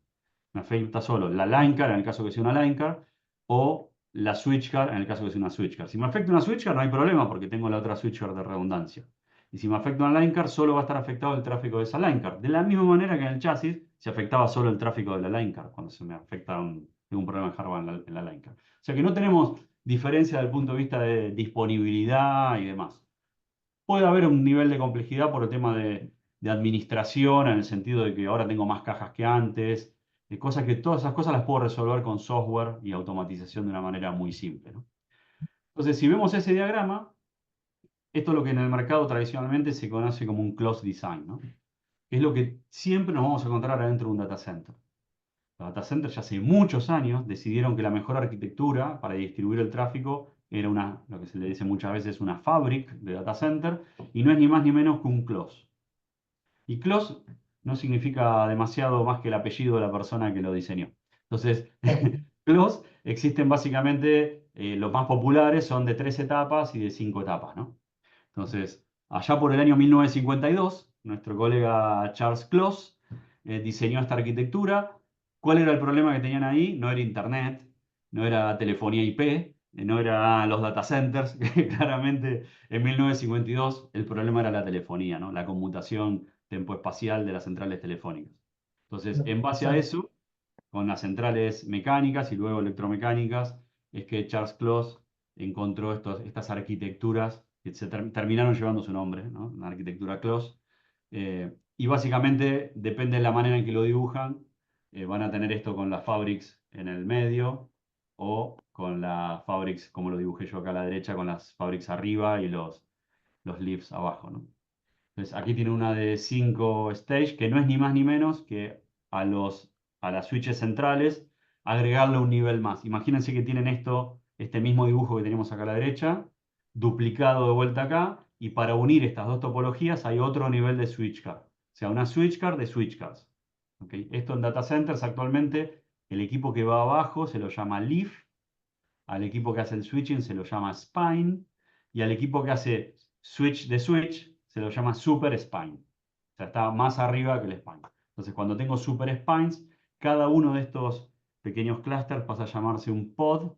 Me afecta solo la line card, en el caso que sea una line card, o la switch card, en el caso que sea una switch card. Si me afecta una switch card, no hay problema, porque tengo la otra switch card de redundancia. Y si me afecta una line card, solo va a estar afectado el tráfico de esa line card. De la misma manera que en el chasis se afectaba solo el tráfico de la line card cuando se me afecta tengo un problema en hardware en la line card. O sea que no tenemos diferencia desde el punto de vista de disponibilidad y demás. Puede haber un nivel de complejidad por el tema de administración, en el sentido de que ahora tengo más cajas que antes, de cosas que todas esas cosas las puedo resolver con software y automatización de una manera muy simple, ¿no? Entonces, si vemos ese diagrama, esto es lo que en el mercado tradicionalmente se conoce como un closed design, ¿no? Es lo que siempre nos vamos a encontrar adentro de un data center. Los data centers ya hace muchos años decidieron que la mejor arquitectura para distribuir el tráfico era lo que se le dice muchas veces una fabric de data center, y no es ni más ni menos que un close. Y close no significa demasiado más que el apellido de la persona que lo diseñó. Entonces, close existen básicamente, los más populares son de 3 etapas y de 5 etapas, ¿no? Entonces, allá por el año 1952, nuestro colega Charles Close diseñó esta arquitectura. ¿Cuál era el problema que tenían ahí? No era Internet, no era telefonía IP, no eran los data centers, que claramente en 1952 el problema era la telefonía, ¿no? La conmutación tempoespacial de las centrales telefónicas. Entonces, en base a
Claro.
eso, con las centrales mecánicas y luego electromecánicas, es que Charles Close encontró estas arquitecturas que terminaron llevando su nombre, ¿no? Una arquitectura Close. Y básicamente depende de la manera en que lo dibujan, van a tener esto con las fabrics en el medio o con las fabrics, como lo dibujé yo acá a la derecha, con las fabrics arriba y los leaves abajo, ¿no? Entonces, aquí tiene una de 5 stage, que no es ni más ni menos que a a las switches centrales agregarle un nivel más. Imagínense que tienen este mismo dibujo que tenemos acá a la derecha, duplicado de vuelta acá, y para unir estas dos topologías hay otro nivel de switch card. O sea, una switch card de switch cards. ¿Ok? Esto en data centers actualmente, el equipo que va abajo se lo llama leaf, al equipo que hace el switching se lo llama spine, y al equipo que hace switch de switch se lo llama super spine. O sea, está más arriba que el spine. Entonces, cuando tengo super spines, cada uno de estos pequeños clusters pasa a llamarse un pod,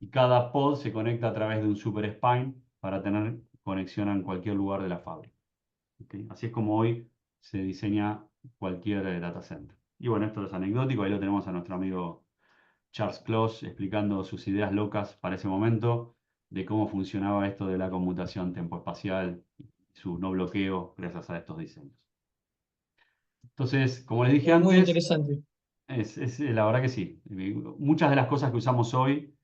y cada pod se conecta a través de un super spine para tener conexión en cualquier lugar de la fábrica. ¿Ok? Así es como hoy se diseña cualquier data center. Y bueno, esto es anecdótico, ahí lo tenemos a nuestro amigo Charles Close explicando sus ideas locas para ese momento de cómo funcionaba esto de la conmutación tempoespacial y su no bloqueo gracias a estos diseños. Entonces, como les dije
Muy
antes,
interesante.
la verdad que sí. Muchas de las cosas que usamos hoy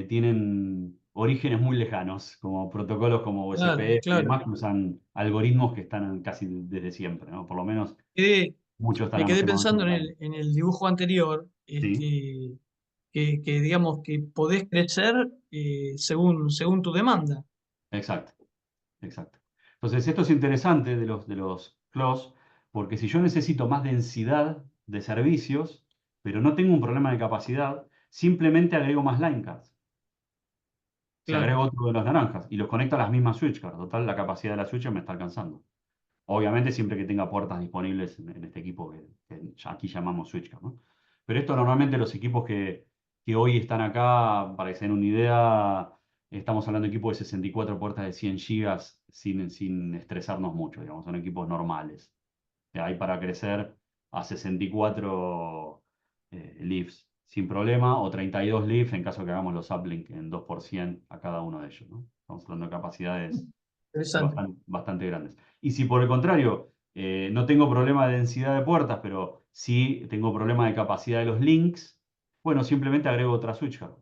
tienen orígenes muy lejanos, como protocolos como
Claro,
OSPF y
claro.
demás, que usan algoritmos que están casi desde siempre, ¿no? Por lo menos
Quedé-
muchos están
Me quedé pensando en
almacenados.
en el dibujo anterior,
Sí,
que digamos que podés crecer según tu demanda.
exacto. Exacto. Entonces, esto es interesante de los CLOS, porque si yo necesito más densidad de servicios, pero no tengo un problema de capacidad, simplemente agrego más line cards. Si
Claro,
agrego otro de los naranjas y los conecto a las mismas switch cards, total, la capacidad de la switch me está alcanzando. Obviamente siempre que tenga puertas disponibles en este equipo que aquí llamamos switch card, ¿no? Pero esto normalmente los equipos que hoy están acá, para que se den una idea, estamos hablando de equipos de 64 puertas de 100 gigas sin estresarnos mucho, digamos, son equipos normales. Que hay para crecer a 64 leaves sin problema, o 32 leaves en caso que hagamos los uplink en 2% a cada uno de ellos, ¿no? Estamos hablando de capacidades
interesante.
bastante grandes. Y si por el contrario no tengo problema de densidad de puertas, pero sí tengo problema de capacidad de los links, bueno, simplemente agrego otra switch card.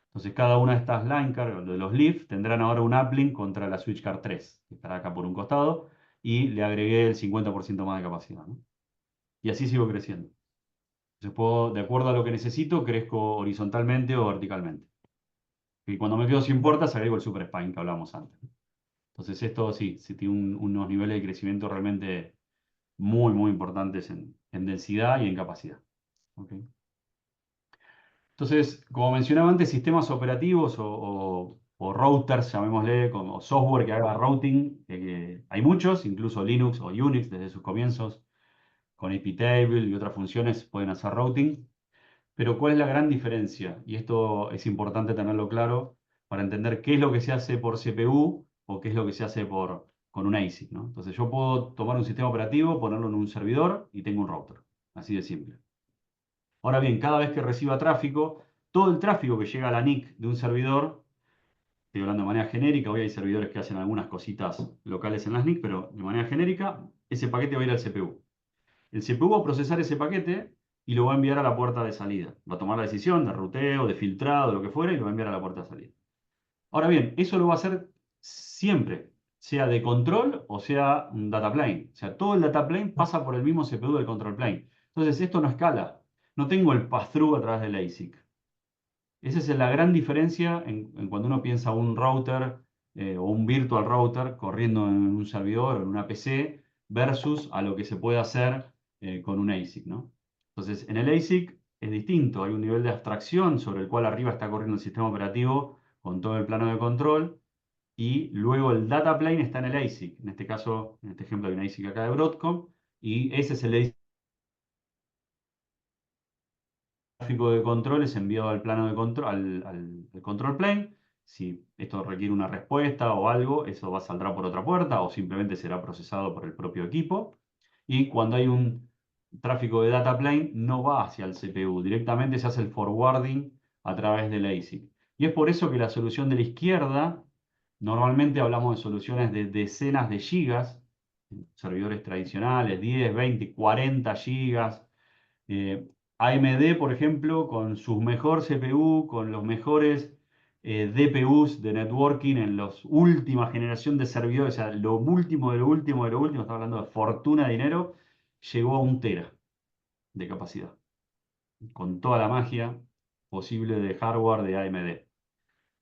Entonces cada una de estas line card, de los leaf, tendrán ahora un uplink contra la switch card 3, que estará acá por un costado, y le agregué el 50% más de capacidad, ¿no? Y así sigo creciendo. Entonces puedo, de acuerdo a lo que necesito, crezco horizontalmente o verticalmente. Y cuando me quedo sin puertas, agrego el super spine que hablábamos antes. Entonces esto sí, sí tiene unos niveles de crecimiento realmente muy, muy importantes en densidad y en capacidad. ¿Ok? Entonces, como mencionaba antes, sistemas operativos o routers, llamémosle, o software que haga routing, hay muchos, incluso Linux o Unix desde sus comienzos, con iptable y otras funciones pueden hacer routing. Pero ¿cuál es la gran diferencia? Y esto es importante tenerlo claro para entender qué es lo que se hace por CPU o qué es lo que se hace con un ASIC, ¿no? Entonces yo puedo tomar un sistema operativo, ponerlo en un servidor y tengo un router. Así de simple. Ahora bien, cada vez que reciba tráfico, todo el tráfico que llega a la NIC de un servidor, estoy hablando de manera genérica, hoy hay servidores que hacen algunas cositas locales en las NIC, pero de manera genérica, ese paquete va a ir al CPU. El CPU va a procesar ese paquete y lo va a enviar a la puerta de salida. Va a tomar la decisión de ruteo, de filtrado, lo que fuera, y lo va a enviar a la puerta de salida. Ahora bien, eso lo va a hacer siempre, sea de control o sea un data plane. O sea, todo el data plane pasa por el mismo CPU del control plane. Entonces, esto no escala. No tengo el pass-through a través del ASIC. Esa es la gran diferencia en cuando uno piensa un router o un virtual router corriendo en un servidor o en una PC versus a lo que se puede hacer con un ASIC, ¿no? Entonces, en el ASIC es distinto. Hay un nivel de abstracción sobre el cual arriba está corriendo el sistema operativo con todo el plano de control y luego el data plane está en el ASIC. En este caso, en este ejemplo hay un ASIC acá de Broadcom y ese es el ASIC gráfico de control es enviado al plano de control, al control plane. Si esto requiere una respuesta o algo, eso va a saldrá por otra puerta o simplemente será procesado por el propio equipo. Y cuando hay un tráfico de data plane, no va hacia el CPU, directamente se hace el forwarding a través del ASIC. Y es por eso que la solución de la izquierda, normalmente hablamos de soluciones de decenas de gigas, servidores tradicionales, 10, 20, 40 gigas. AMD, por ejemplo, con su mejor CPU, con los mejores DPUs de networking en la última generación de servidores, o sea, lo último de lo último de lo último, está hablando de fortuna de dinero, llegó a 1 tera de capacidad, con toda la magia posible de hardware de AMD.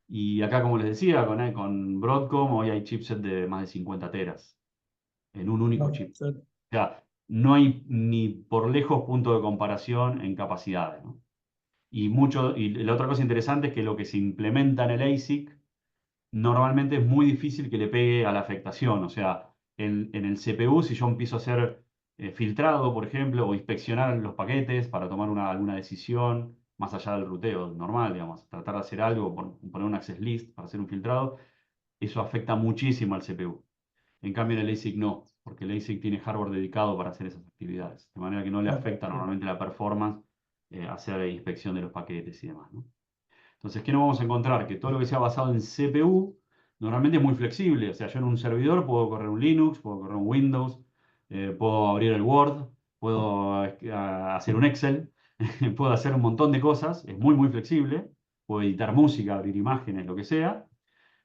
Y acá, como les decía, con Broadcom hoy hay chipset de más de 50 teras en un único
No,
chip. O sea, no hay ni por lejos punto de comparación en capacidades, ¿no? Y la otra cosa interesante es que lo que se implementa en el ASIC normalmente es muy difícil que le pegue a la afectación. O sea, en el CPU, si yo empiezo a hacer filtrado, por ejemplo, o inspeccionar los paquetes para tomar alguna decisión, más allá del ruteo normal, digamos, tratar de hacer algo, poner un access list para hacer un filtrado, eso afecta muchísimo al CPU. En cambio, en el ASIC no, porque el ASIC tiene hardware dedicado para hacer esas actividades, de manera que no le
claro,
afecta
claro.
normalmente la performance, hacer inspección de los paquetes y demás, ¿no? Entonces, ¿qué nos vamos a encontrar? Que todo lo que sea basado en CPU normalmente es muy flexible. O sea, yo en un servidor puedo correr un Linux, puedo correr un Windows, puedo abrir el Word, puedo hacer un Excel, puedo hacer un montón de cosas. Es muy, muy flexible. Puedo editar música, abrir imágenes, lo que sea,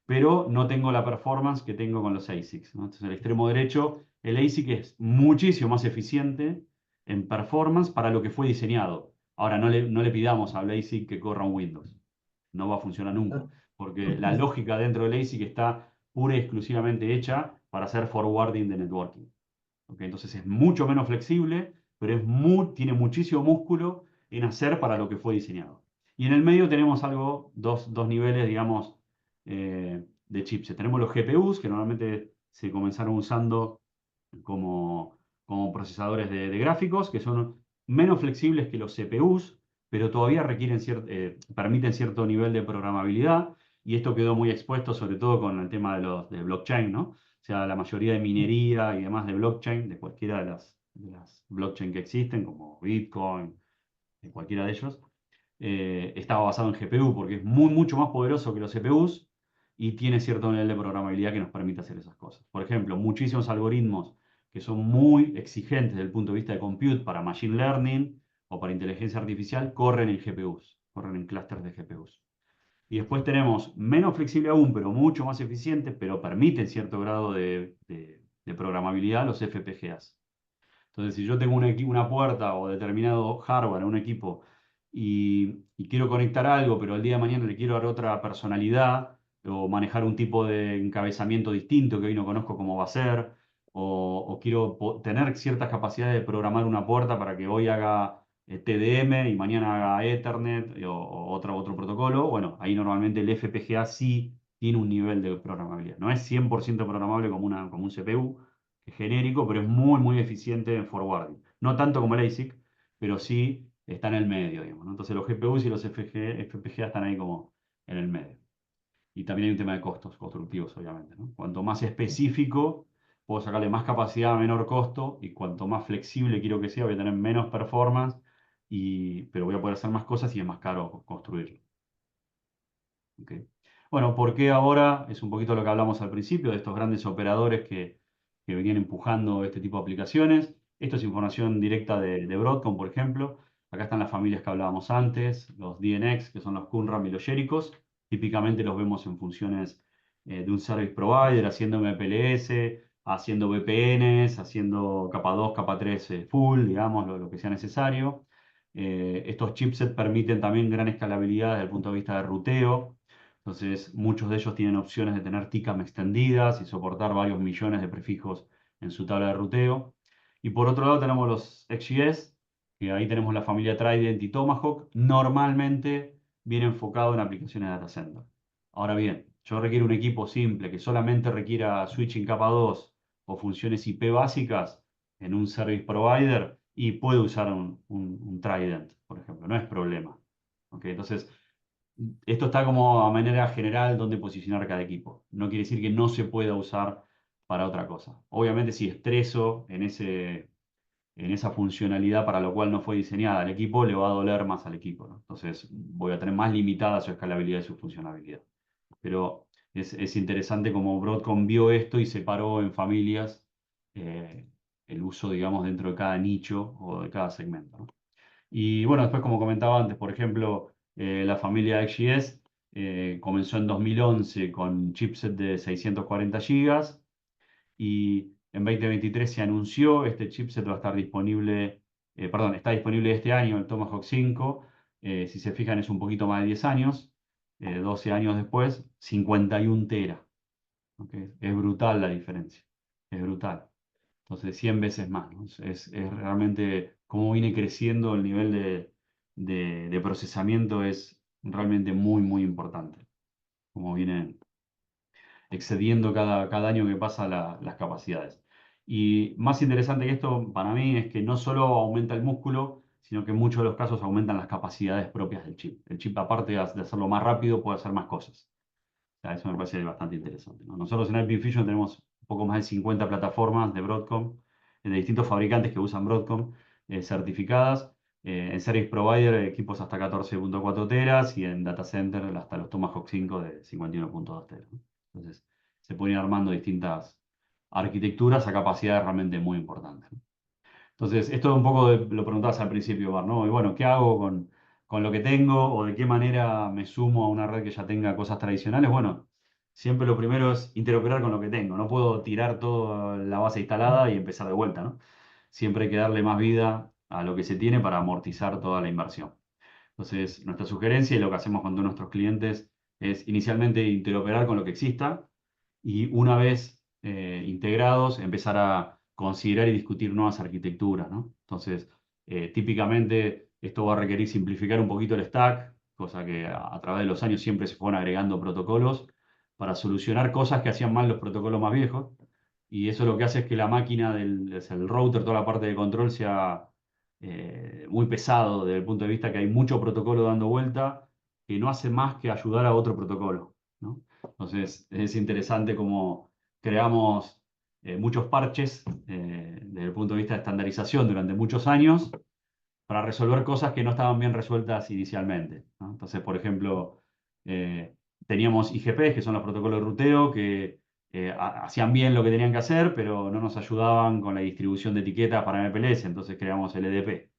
pero no tengo la performance que tengo con los ASICs, ¿no? Entonces, el extremo derecho, el ASIC es muchísimo más eficiente en performance para lo que fue diseñado. Ahora, no le pidamos al ASIC que corra un Windows. No va a funcionar nunca, porque la lógica dentro del ASIC está pura y exclusivamente hecha para hacer forwarding de networking. ¿Ok? Entonces, es mucho menos flexible, pero tiene muchísimo músculo en hacer para lo que fue diseñado. Y en el medio tenemos dos niveles, digamos, de chips. Tenemos los GPUs, que normalmente se comenzaron usando como procesadores de gráficos, que son menos flexibles que los CPUs, pero todavía permiten cierto nivel de programabilidad. Y esto quedó muy expuesto, sobre todo con el tema de blockchain, ¿no? O sea, la mayoría de minería y demás de blockchain, de cualquiera de las blockchain que existen, como Bitcoin, de cualquiera de ellos, estaba basado en GPU porque es mucho más poderoso que los CPUs y tiene cierto nivel de programabilidad que nos permite hacer esas cosas. Por ejemplo, muchísimos algoritmos que son muy exigentes desde el punto de vista de compute para machine learning o para inteligencia artificial corren en GPUs, corren en clústeres de GPUs. Y después tenemos menos flexible aún, pero mucho más eficiente, pero permiten cierto grado de programabilidad, los FPGAs. Entonces, si yo tengo una puerta o determinado hardware a un equipo y quiero conectar algo, pero el día de mañana le quiero dar otra personalidad o manejar un tipo de encabezamiento distinto que hoy no conozco cómo va a ser, o quiero tener ciertas capacidades de programar una puerta para que hoy haga TDM y mañana haga Ethernet o otro protocolo, bueno, ahí normalmente el FPGA sí tiene un nivel de programabilidad. No es 100% programable como un CPU, que es genérico, pero es muy, muy eficiente en forwarding. No tanto como el ASIC, pero sí está en el medio, digamos, ¿no? Entonces los GPUs y los FPGA están ahí como en el medio. Y también hay un tema de costos constructivos, obviamente, ¿no? Cuanto más específico, puedo sacarle más capacidad a menor costo, y cuanto más flexible quiero que sea, voy a tener menos performance, pero voy a poder hacer más cosas y es más caro construirlo. ¿Ok? Bueno, ¿por qué ahora? Es un poquito lo que hablamos al principio de estos grandes operadores que venían empujando este tipo de aplicaciones. Esto es información directa de Broadcom, por ejemplo. Acá están las familias que hablábamos antes, los DNX, que son los Qumran y los Jerichos. Típicamente los vemos en funciones de un service provider, haciendo MPLS, haciendo VPNs, haciendo capa 2, capa 3 full, digamos, lo que sea necesario. Estos chipsets permiten también gran escalabilidad desde el punto de vista de ruteo. Entonces, muchos de ellos tienen opciones de tener TICAM extendidas y soportar varios millones de prefijos en su tabla de ruteo. Y por otro lado tenemos los XGS, que ahí tenemos la familia Trident y Tomahawk. Normalmente viene enfocado en aplicaciones de data center. Ahora bien, yo requiero un equipo simple que solamente requiera switching capa 2 o funciones IP básicas en un service provider y puedo usar un Trident, por ejemplo, no es problema. ¿Ok? Entonces, esto está como a manera general donde posicionar cada equipo. No quiere decir que no se pueda usar para otra cosa. Obviamente si estreso en esa funcionalidad para lo cual no fue diseñada el equipo, le va a doler más al equipo, ¿no? Entonces voy a tener más limitada su escalabilidad y su funcionalidad. Pero es interesante como Broadcom vio esto y separó en familias eh, el uso, digamos, dentro de cada nicho o de cada segmento, ¿no? Y bueno, después como comentaba antes, por ejemplo, la familia XGS comenzó en 2011 con chipset de 640 gigas y en 2023 se anunció, este chipset va a estar disponible, perdón, está disponible este año, el Tomahawk 5, si se fijan es un poquito más de 10 años, 12 años después, 51 tera. ¿Ok? Es brutal la diferencia, es brutal. Entonces, 100 veces más, ¿no? Es realmente cómo viene creciendo el nivel de procesamiento es realmente muy, muy importante. Cómo viene excediendo cada año que pasa las capacidades. Y más interesante que esto para mí es que no solo aumenta el músculo, sino que en muchos de los casos aumentan las capacidades propias del chip. El chip, aparte de hacerlo más rápido, puede hacer más cosas. O sea, eso me parece bastante interesante, ¿no? Nosotros en IP Fusion tenemos un poco más de 50 plataformas de Broadcom, de distintos fabricantes que usan Broadcom, certificadas. En Service Provider, equipos hasta 14.4 teras y en Data Center hasta los Tomahawk 5 de 51.2 teras, ¿no? Entonces, se pueden ir armando distintas arquitecturas a capacidades realmente muy importantes, ¿no? Entonces, esto un poco lo preguntabas al principio, Bar, ¿no? Y bueno, ¿qué hago con lo que tengo o de qué manera me sumo a una red que ya tenga cosas tradicionales? Bueno, siempre lo primero es interoperar con lo que tengo. No puedo tirar toda la base instalada y empezar de vuelta, ¿no? Siempre hay que darle más vida a lo que se tiene para amortizar toda la inversión. Entonces, nuestra sugerencia y lo que hacemos con todos nuestros clientes es inicialmente interoperar con lo que exista y una vez integrados empezar a considerar y discutir nuevas arquitecturas, ¿no? Entonces, típicamente esto va a requerir simplificar un poquito el stack, cosa que a través de los años siempre se fueron agregando protocolos para solucionar cosas que hacían mal los protocolos más viejos. Y eso lo que hace es que la máquina es el router, toda la parte de control sea muy pesado desde el punto de vista que hay mucho protocolo dando vuelta que no hace más que ayudar a otro protocolo, ¿no? Entonces es interesante cómo creamos muchos parches desde el punto de vista de estandarización durante muchos años para resolver cosas que no estaban bien resueltas inicialmente, ¿no? Entonces, por ejemplo, eh, teníamos IGPs, que son los protocolos de ruteo, que hacían bien lo que tenían que hacer, pero no nos ayudaban con la distribución de etiquetas para MPLS, entonces creamos el EDP.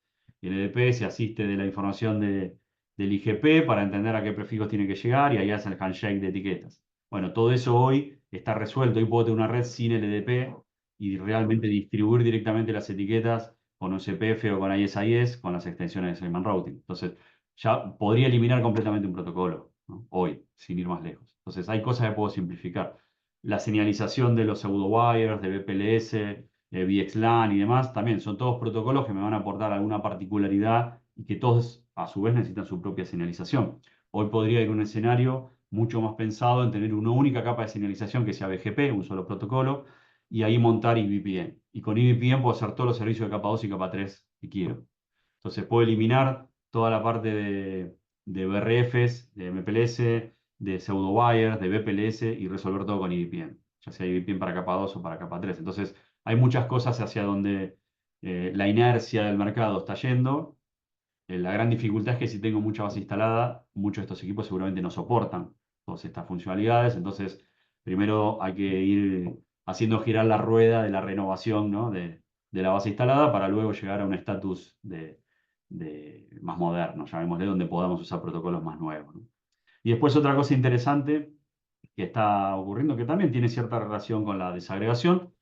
Y el EDP se asiste de la información del IGP para entender a qué prefijos tiene que llegar y ahí hace el handshake de etiquetas. Bueno, todo eso hoy está resuelto. Hoy puedo tener una red sin el EDP y realmente distribuir directamente las etiquetas con OCPF o con ISIS con las extensiones de Segment Routing. Entonces, ya podría eliminar completamente un protocolo, ¿no? Hoy, sin ir más lejos. Entonces, hay cosas que puedo simplificar. La señalización de los pseudo-wires, de VPLS, VXLAN y demás, también son todos protocolos que me van a aportar alguna particularidad y que todos, a su vez, necesitan su propia señalización. Hoy podría ir a un escenario mucho más pensado en tener una única capa de señalización que sea BGP, un solo protocolo, y ahí montar EVPN. Y con EVPN puedo hacer todos los servicios de capa 2 y capa 3 que quiero. Entonces puedo eliminar toda la parte de BRFs, de MPLS, de pseudo-wires, de VPLS y resolver todo con EVPN, ya sea EVPN para capa 2 o para capa 3. Entonces hay muchas cosas hacia donde la inercia del mercado está yendo La gran dificultad es que si tengo mucha base instalada, muchos de estos equipos seguramente no soportan todas estas funcionalidades. Entonces, primero hay que ir haciendo girar la rueda de la renovación, ¿no? de la base instalada para luego llegar a un estatus más moderno, llamémosle, donde podamos usar protocolos más nuevos, ¿no? Y después otra cosa interesante que está ocurriendo, que también tiene cierta relación con la desagregación,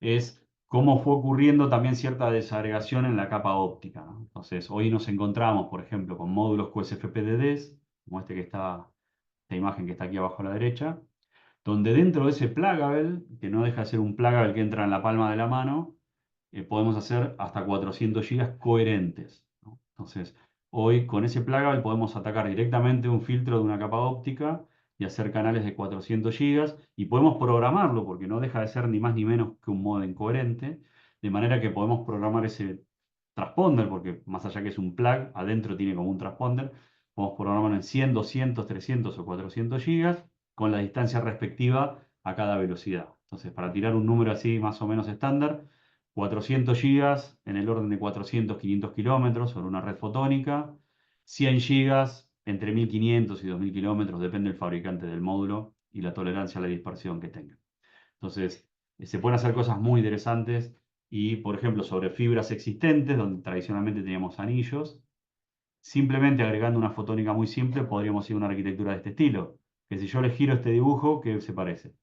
es cómo fue ocurriendo también cierta desagregación en la capa óptica, ¿no? Entonces, hoy nos encontramos, por ejemplo, con módulos QSFP-DDs, como esta imagen que está aquí abajo a la derecha, donde dentro de ese pluggable, que no deja de ser un pluggable que entra en la palma de la mano, podemos hacer hasta 400 gigas coherentes, ¿no? Entonces, hoy con ese pluggable podemos atacar directamente un filtro de una capa óptica y hacer canales de 400 gigas y podemos programarlo, porque no deja de ser ni más ni menos que un módem coherente, de manera que podemos programar ese transponder, porque más allá que es un plug, adentro tiene como un transponder, podemos programarlo en 100, 200, 300 o 400 gigas con la distancia respectiva a cada velocidad. Entonces, para tirar un número así más o menos estándar, 400 gigas en el orden de 400, 500 kilómetros sobre una red fotónica, 100 gigas entre 1500 y 2000 kilómetros, depende del fabricante del módulo y la tolerancia a la dispersión que tenga. Entonces, se pueden hacer cosas muy interesantes y, por ejemplo, sobre fibras existentes, donde tradicionalmente teníamos anillos, simplemente agregando una fotónica muy simple, podríamos ir a una arquitectura de este estilo. Que si yo le giro este dibujo, ¿qué se parece?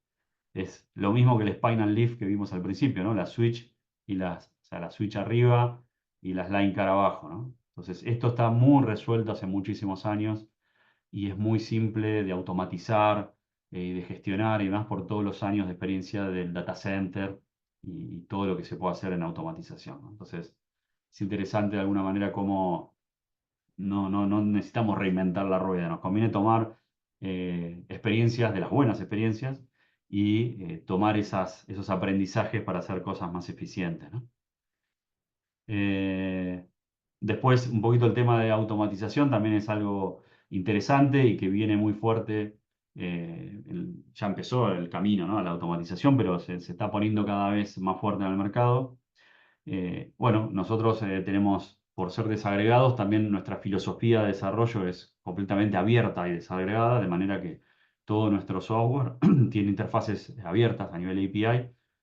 Es lo mismo que el Spinal Leaf que vimos al principio, ¿no? La switch o sea, la switch arriba y las line car abajo, ¿no? Entonces, esto está muy resuelto hace muchísimos años y es muy simple de automatizar y de gestionar y más por todos los años de experiencia del data center y todo lo que se puede hacer en automatización, ¿no? Entonces, es interesante de alguna manera cómo no necesitamos reinventar la rueda, nos conviene tomar experiencias, de las buenas experiencias, y tomar esos aprendizajes para hacer cosas más eficientes, ¿no? Eh, Después, un poquito el tema de automatización también es algo interesante y que viene muy fuerte. Ya empezó el camino, ¿no? A la automatización, pero se está poniendo cada vez más fuerte en el mercado. Bueno, nosotros tenemos, por ser desagregados, también nuestra filosofía de desarrollo es completamente abierta y desagregada, de manera que todo nuestro software tiene interfaces abiertas a nivel API,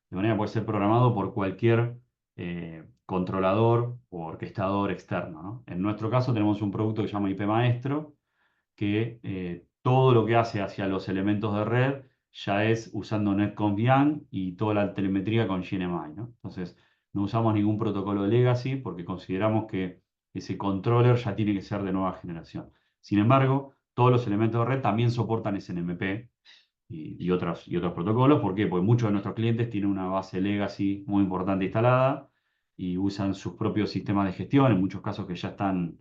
de manera que puede ser programado por cualquier controlador o orquestador externo, ¿no? En nuestro caso tenemos un producto que se llama IP Maestro, que todo lo que hace hacia los elementos de red ya es usando NetConf y toda la telemetría con GNMI, ¿no? Entonces, no usamos ningún protocolo de legacy porque consideramos que ese controller ya tiene que ser de nueva generación. Sin embargo, todos los elementos de red también soportan SNMP y otros protocolos. ¿Por qué? Porque muchos de nuestros clientes tienen una base legacy muy importante instalada y usan sus propios sistemas de gestión, en muchos casos que ya están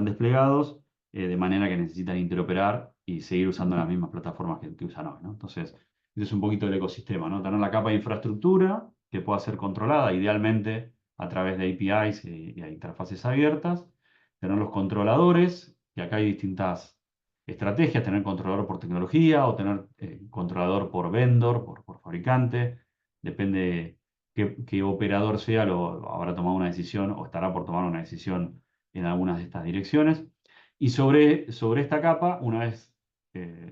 desplegados, de manera que necesitan interoperar y seguir usando las mismas plataformas que usan hoy, ¿no? Entonces, ese es un poquito el ecosistema, ¿no? Tener la capa de infraestructura que pueda ser controlada, idealmente a través de APIs y a interfaces abiertas. Tener los controladores, que acá hay distintas estrategias, tener controlador por tecnología o tener controlador por vendor, por fabricante. Depende qué operador sea, habrá tomado una decisión o estará por tomar una decisión en algunas de estas direcciones. Y sobre esta capa, una vez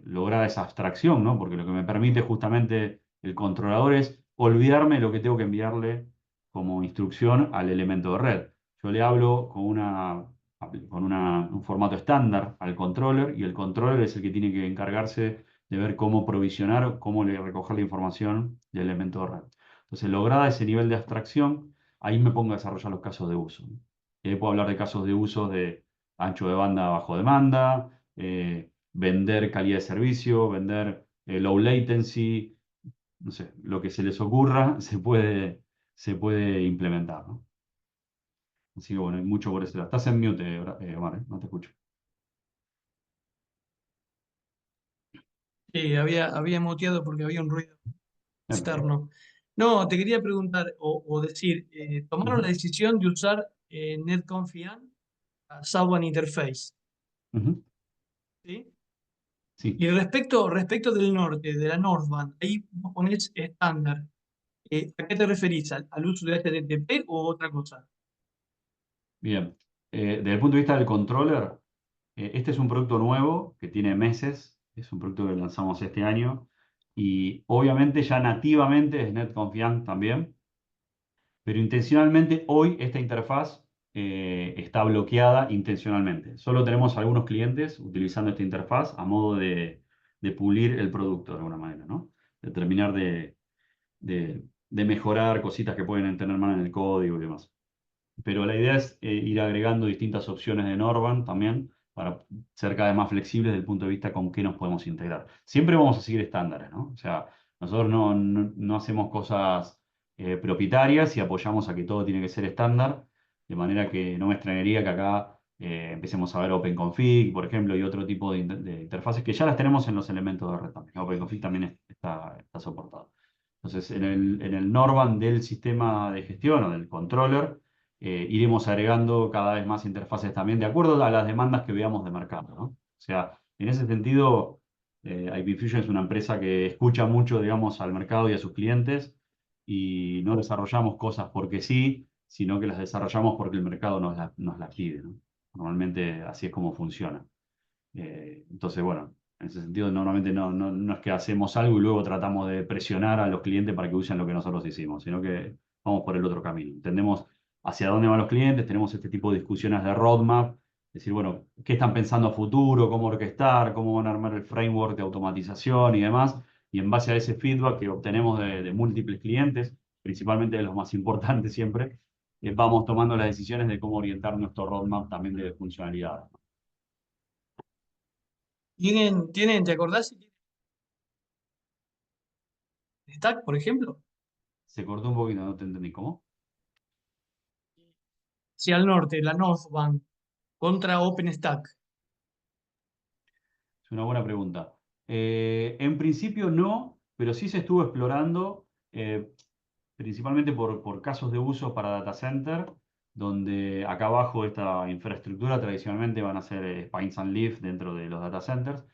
lograda esa abstracción, ¿no? Porque lo que me permite justamente el controlador es olvidarme lo que tengo que enviarle como instrucción al elemento de red. Yo le hablo con un formato estándar al controller y el controller es el que tiene que encargarse de ver cómo provisionar, cómo recoger la información del elemento de red. Entonces, lograda ese nivel de abstracción, ahí me pongo a desarrollar los casos de uso, ¿no? Y ahí puedo hablar de casos de uso de ancho de banda bajo demanda, vender calidad de servicio, vender low latency, no sé, lo que se les ocurra se puede implementar, ¿no? Así que bueno, hay mucho por ese lado. Estás en mute, Omar, ¿eh? No te escucho.
Había muteado porque había un ruido
Perfecto.
externo. No, te quería preguntar o decir, tomaron la
Ujú,
decisión de usar NetConfiant a SAWAN Interface,
ujú.
¿sí?
Sí,
Y respecto del norte, de la Northband, ahí vos ponés estándar. ¿A qué te referís? ¿Al uso de HTTP o otra cosa?
bien. Desde el punto de vista del controller, este es un producto nuevo que tiene meses, es un producto que lanzamos este año y obviamente ya nativamente es NetConfiant también, pero intencionalmente hoy esta interfaz está bloqueada intencionalmente. Solo tenemos algunos clientes utilizando esta interfaz a modo de pulir el producto de alguna manera, ¿no? De terminar de mejorar cositas que pueden tener mal en el código y demás. Pero la idea es ir agregando distintas opciones de Norban también para ser cada vez más flexibles desde el punto de vista con qué nos podemos integrar. Siempre vamos a seguir estándares, ¿no? O sea, nosotros no hacemos cosas propietarias y apoyamos a que todo tiene que ser estándar, de manera que no me extrañaría que acá empecemos a ver OpenConfig, por ejemplo, y otro tipo de interfaces que ya las tenemos en los elementos de red también. OpenConfig también está soportado. Entonces, en el Norban del sistema de gestión o del controller, iremos agregando cada vez más interfaces también de acuerdo a las demandas que veamos de mercado, ¿no? O sea, en ese sentido, IP Fusion es una empresa que escucha mucho, digamos, al mercado y a sus clientes y no desarrollamos cosas porque sí, sino que las desarrollamos porque el mercado nos las pide, ¿no? Normalmente así es como funciona. Entonces, bueno, en ese sentido, normalmente no es que hacemos algo y luego tratamos de presionar a los clientes para que usen lo que nosotros hicimos, sino que vamos por el otro camino. Entendemos hacia dónde van los clientes, tenemos este tipo de discusiones de roadmap, decir, bueno, qué están pensando a futuro, cómo orquestar, cómo van a armar el framework de automatización y demás. Y en base a ese feedback que obtenemos de múltiples clientes, principalmente de los más importantes siempre, vamos tomando las decisiones de cómo orientar nuestro roadmap también de funcionalidad.
¿Te acordás si tienen Stack, por ejemplo?
Se cortó un poquito, no te entendí cómo.
Hacia el norte, la Northbound, contra OpenStack.
Es una buena pregunta. En principio no, pero sí se estuvo explorando, principalmente por casos de uso para data center, donde acá abajo esta infraestructura tradicionalmente van a ser spines and leaf dentro de los data centers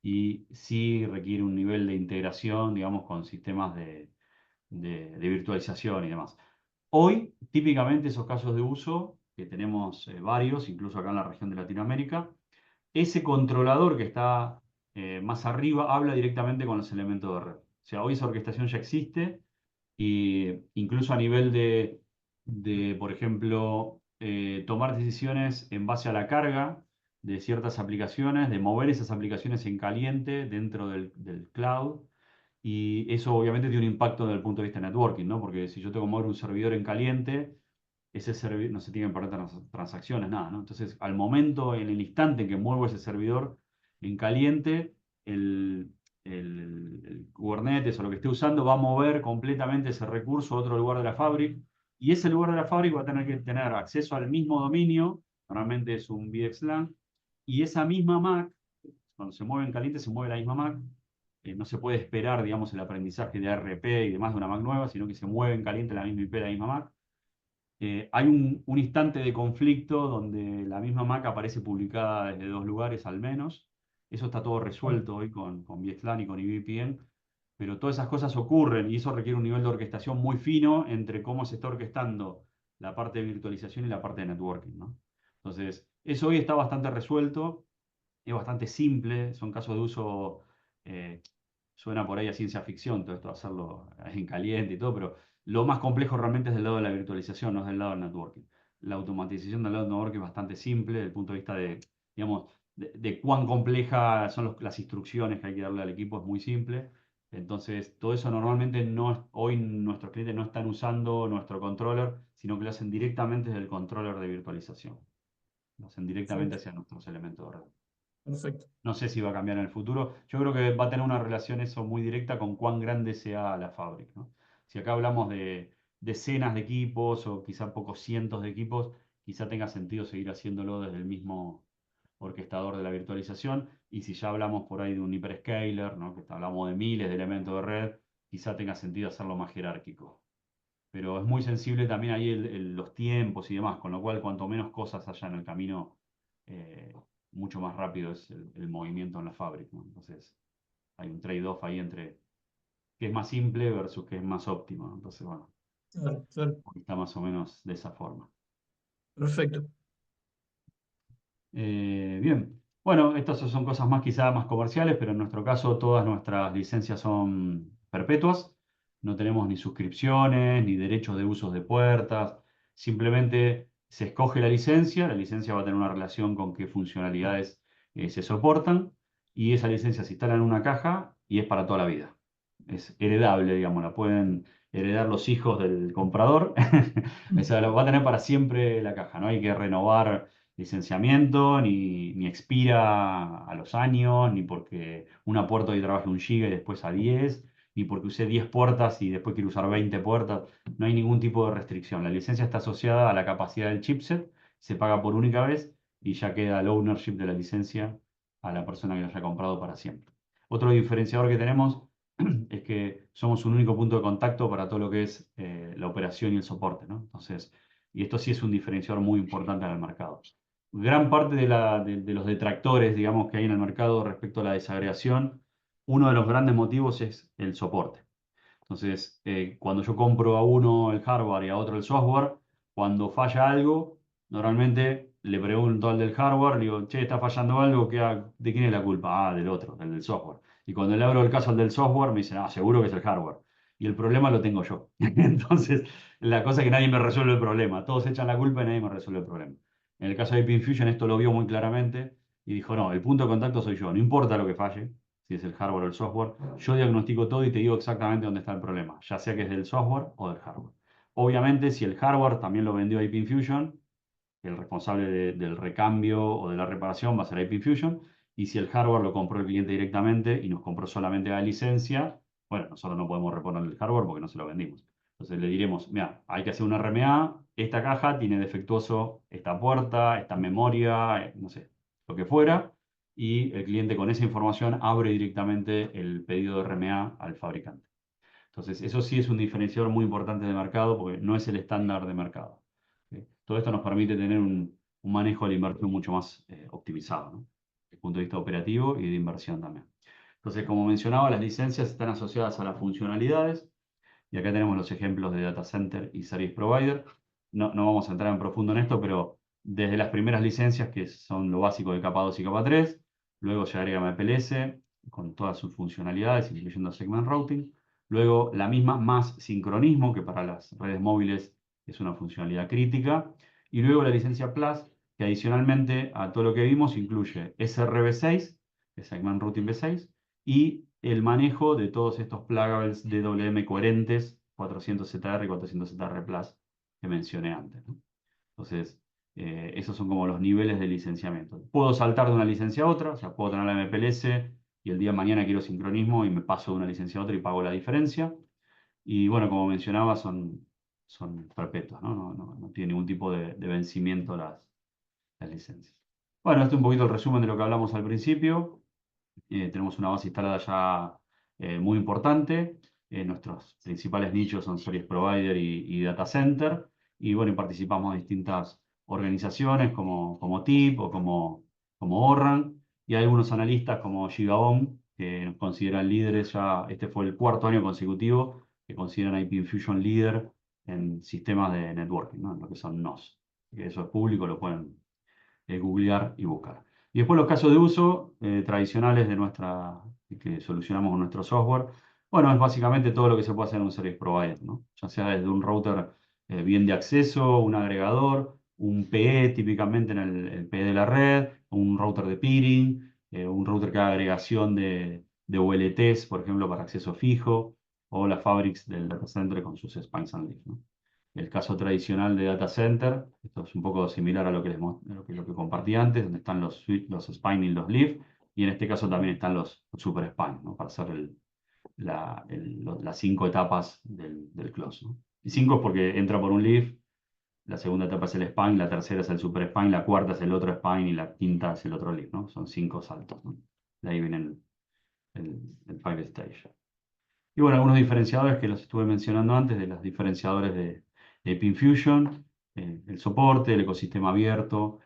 y sí requiere un nivel de integración, digamos, con sistemas de virtualización y demás. Hoy, típicamente esos casos de uso, que tenemos varios, incluso acá en la región de Latinoamérica, ese controlador que está más arriba habla directamente con los elementos de red. O sea, hoy esa orquestación ya existe y incluso a nivel por ejemplo, tomar decisiones en base a la carga de ciertas aplicaciones, de mover esas aplicaciones en caliente dentro del cloud. Y eso obviamente tiene un impacto desde el punto de vista de networking, ¿no? Porque si yo tengo que mover un servidor en caliente, ese servidor no se tienen que perder transacciones, nada, ¿no? Entonces, al momento, en el instante en que muevo ese servidor en caliente, el, el Kubernetes o lo que esté usando va a mover completamente ese recurso a otro lugar de la fábrica y ese lugar de la fábrica va a tener que tener acceso al mismo dominio, normalmente es un VXLAN, y esa misma Mac, cuando se mueve en caliente, se mueve la misma Mac. No se puede esperar, digamos, el aprendizaje de ARP y demás de una Mac nueva, sino que se mueve en caliente la misma IP de la misma Mac. Hay un instante de conflicto donde la misma Mac aparece publicada desde dos lugares al menos. Eso está todo resuelto hoy con VXLAN y con EVPN, pero todas esas cosas ocurren y eso requiere un nivel de orquestación muy fino entre cómo se está orquestando la parte de virtualización y la parte de networking, ¿no? Entonces, eso hoy está bastante resuelto, es bastante simple, son casos de uso, eh, suena por ahí a ciencia ficción, todo esto de hacerlo en caliente y todo, pero lo más complejo realmente es del lado de la virtualización, no es del lado del networking. La automatización del lado del networking es bastante simple desde el punto de vista de, digamos, de cuán complejas son las instrucciones que hay que darle al equipo, es muy simple. Entonces, todo eso normalmente hoy nuestros clientes no están usando nuestro controller, sino que lo hacen directamente desde el controller de virtualización. Lo hacen directamente
Perfecto,
hacia nuestros elementos de red.
perfecto.
No sé si va a cambiar en el futuro. Yo creo que va a tener una relación eso muy directa con cuán grande sea la fábrica, ¿no? Si acá hablamos de decenas de equipos o quizá pocos cientos de equipos, quizá tenga sentido seguir haciéndolo desde el mismo orquestador de la virtualización. Y si ya hablamos por ahí de un hyperscaler, ¿no? Que hablamos de miles de elementos de red, quizá tenga sentido hacerlo más jerárquico. Pero es muy sensible también ahí los tiempos y demás, con lo cual cuanto menos cosas haya en el camino, eh, mucho más rápido es el movimiento en la fábrica, ¿no? Entonces hay un trade-off ahí entre qué es más simple versus qué es más óptimo, ¿no? Entonces, bueno,
Claro, claro.
está más o menos de esa forma.
Perfecto.
Bien. Bueno, estas son cosas más quizás más comerciales, pero en nuestro caso todas nuestras licencias son perpetuas. No tenemos ni suscripciones, ni derechos de usos de puertas. Simplemente se escoge la licencia va a tener una relación con qué funcionalidades se soportan, y esa licencia se instala en una caja y es para toda la vida. Es heredable, digamos, la pueden heredar los hijos del comprador. O sea, lo va a tener para siempre la caja, no hay que renovar licenciamiento, ni expira a los años, ni porque una puerta hoy trabaje 1 GB y después a 10, ni porque use 10 puertas y después quiere usar 20 puertas. No hay ningún tipo de restricción. La licencia está asociada a la capacidad del chipset, se paga por única vez y ya queda el ownership de la licencia a la persona que lo haya comprado para siempre. Otro diferenciador que tenemos es que somos un único punto de contacto para todo lo que es la operación y el soporte, ¿no? Entonces, y esto sí es un diferenciador muy importante en el mercado. Gran parte de los detractores, digamos, que hay en el mercado respecto a la desagregación, uno de los grandes motivos es el soporte. Entonces, cuando yo compro a uno el hardware y a otro el software, cuando falla algo, normalmente le pregunto al del hardware, le digo, che, está fallando algo, ¿de quién es la culpa? Ah, del otro, del software. Y cuando le abro el caso al del software, me dicen, ah, seguro que es el hardware. Y el problema lo tengo yo. Entonces, la cosa es que nadie me resuelve el problema. Todos echan la culpa y nadie me resuelve el problema. En el caso de IP Infusion esto lo vio muy claramente y dijo, no, el punto de contacto soy yo, no importa lo que falle, si es el hardware o el software, yo diagnostico todo y te digo exactamente dónde está el problema, ya sea que es del software o del hardware. Obviamente, si el hardware también lo vendió IP Infusion, el responsable del recambio o de la reparación va a ser IP Infusion, y si el hardware lo compró el cliente directamente y nos compró solamente la licencia, bueno, nosotros no podemos reponer el hardware porque no se lo vendimos. Entonces le diremos, mira, hay que hacer una RMA, esta caja tiene defectuoso esta puerta, esta memoria, no sé, lo que fuera, y el cliente con esa información abre directamente el pedido de RMA al fabricante. Entonces, eso sí es un diferenciador muy importante de mercado porque no es el estándar de mercado. ¿Sí? Todo esto nos permite tener un manejo de la inversión mucho más optimizado, ¿no? Desde el punto de vista operativo y de inversión también. Entonces, como mencionaba, las licencias están asociadas a las funcionalidades, y acá tenemos los ejemplos de data center y service provider. No vamos a entrar en profundo en esto, pero desde las primeras licencias, que son lo básico de capa 2 y capa 3, luego se agrega MPLS con todas sus funcionalidades, incluyendo segment routing. Luego la misma más sincronismo, que para las redes móviles es una funcionalidad crítica. Y luego la licencia Plus, que adicionalmente a todo lo que vimos incluye SRv6, que es Segment Routing V6, y el manejo de todos estos pluggables DWM coherentes, 400ZR y 400ZR Plus, que mencioné antes, ¿no? Entonces, esos son como los niveles de licenciamiento. Puedo saltar de una licencia a otra, o sea, puedo tener la MPLS y el día de mañana quiero sincronismo y me paso de una licencia a otra y pago la diferencia. Y bueno, como mencionaba, son perpetuas, ¿no? No tiene ningún tipo de vencimiento las licencias. Bueno, este es un poquito el resumen de lo que hablamos al principio. Tenemos una base instalada ya muy importante. Nuestros principales nichos son Service Provider y Data Center. Y bueno, participamos de distintas organizaciones como TIP o como ORRAN. Y hay algunos analistas como GigaOM que nos consideran líderes ya. Este fue el 4.º año consecutivo que consideran IP Infusion líder en sistemas de networking, ¿no? En lo que son NOS. Que eso es público, lo pueden googlear y buscar. Y después los casos de uso tradicionales que solucionamos con nuestro software. Bueno, es básicamente todo lo que se puede hacer en un service provider, ¿no? Ya sea desde un router bien de acceso, un agregador, un PE típicamente en el PE de la red, un router de peering, un router que haga agregación de OLTs, por ejemplo, para acceso fijo, o las fabrics del data center con sus spines and leafs, ¿no? El caso tradicional de data center, esto es un poco similar a lo que compartí antes, donde están los spine y los leaf, y en este caso también están los super spine, ¿no? Para hacer las 5 etapas del close, ¿no? Y 5 es porque entra por un leaf, la segunda etapa es el spine, la tercera es el super spine, la cuarta es el otro spine y la quinta es el otro leaf, ¿no? Son 5 saltos, ¿no? De ahí viene el five stage. Y bueno, algunos diferenciadores que los estuve mencionando antes, de los diferenciadores de PinFusion, el soporte, el ecosistema abierto.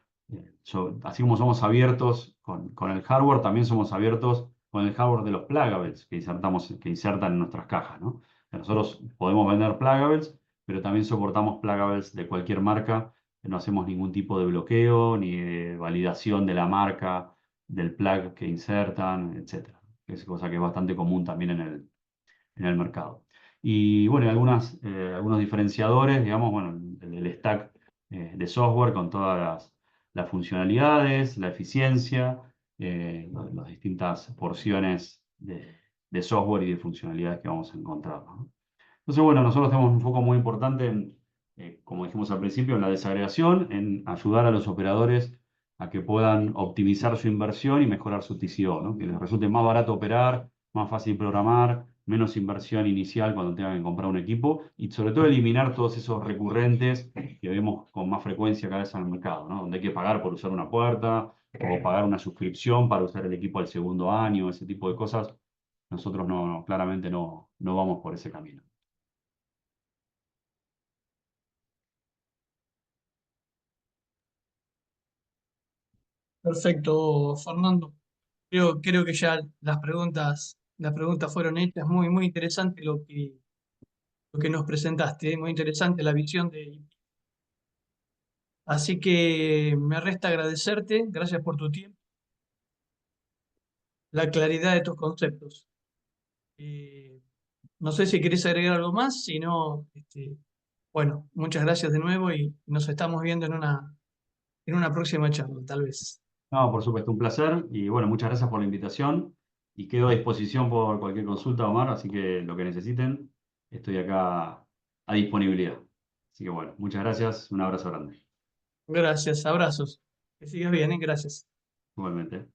Así como somos abiertos con el hardware, también somos abiertos con el hardware de los pluggables que insertan en nuestras cajas, ¿no? Nosotros podemos vender pluggables, pero también soportamos pluggables de cualquier marca, no hacemos ningún tipo de bloqueo ni de validación de la marca, del plug que insertan, etcétera. Es cosa que es bastante común también en el mercado. Y bueno, algunos diferenciadores, digamos, bueno, el stack de software con todas las funcionalidades, la eficiencia, las distintas porciones de software y de funcionalidades que vamos a encontrar, ¿no? Entonces, bueno, nosotros tenemos un foco muy importante en, como dijimos al principio, en la desagregación, en ayudar a los operadores a que puedan optimizar su inversión y mejorar su TCO, ¿no? Que les resulte más barato operar, más fácil programar, menos inversión inicial cuando tengan que comprar un equipo y sobre todo eliminar todos esos recurrentes que vemos con más frecuencia cada vez en el mercado, ¿no? Donde hay que pagar por usar una puerta o pagar una suscripción para usar el equipo al segundo año, ese tipo de cosas. Nosotros claramente no vamos por ese camino.
Perfecto, Fernando. Creo que ya las preguntas fueron hechas. Muy, muy interesante lo que nos presentaste, muy interesante la visión de... Así que me resta agradecerte, gracias por tu tiempo, la claridad de tus conceptos. Eh, no sé si querés agregar algo más, si no, bueno, muchas gracias de nuevo y nos estamos viendo en una próxima charla, tal vez.
No, por supuesto, un placer y bueno, muchas gracias por la invitación y quedo a disposición por cualquier consulta, Omar, así que lo que necesiten, estoy acá a disponibilidad. Así que bueno, muchas gracias, un abrazo grande,
Gracias, abrazos. Que sigas bien, ¿eh? Gracias.
igualmente.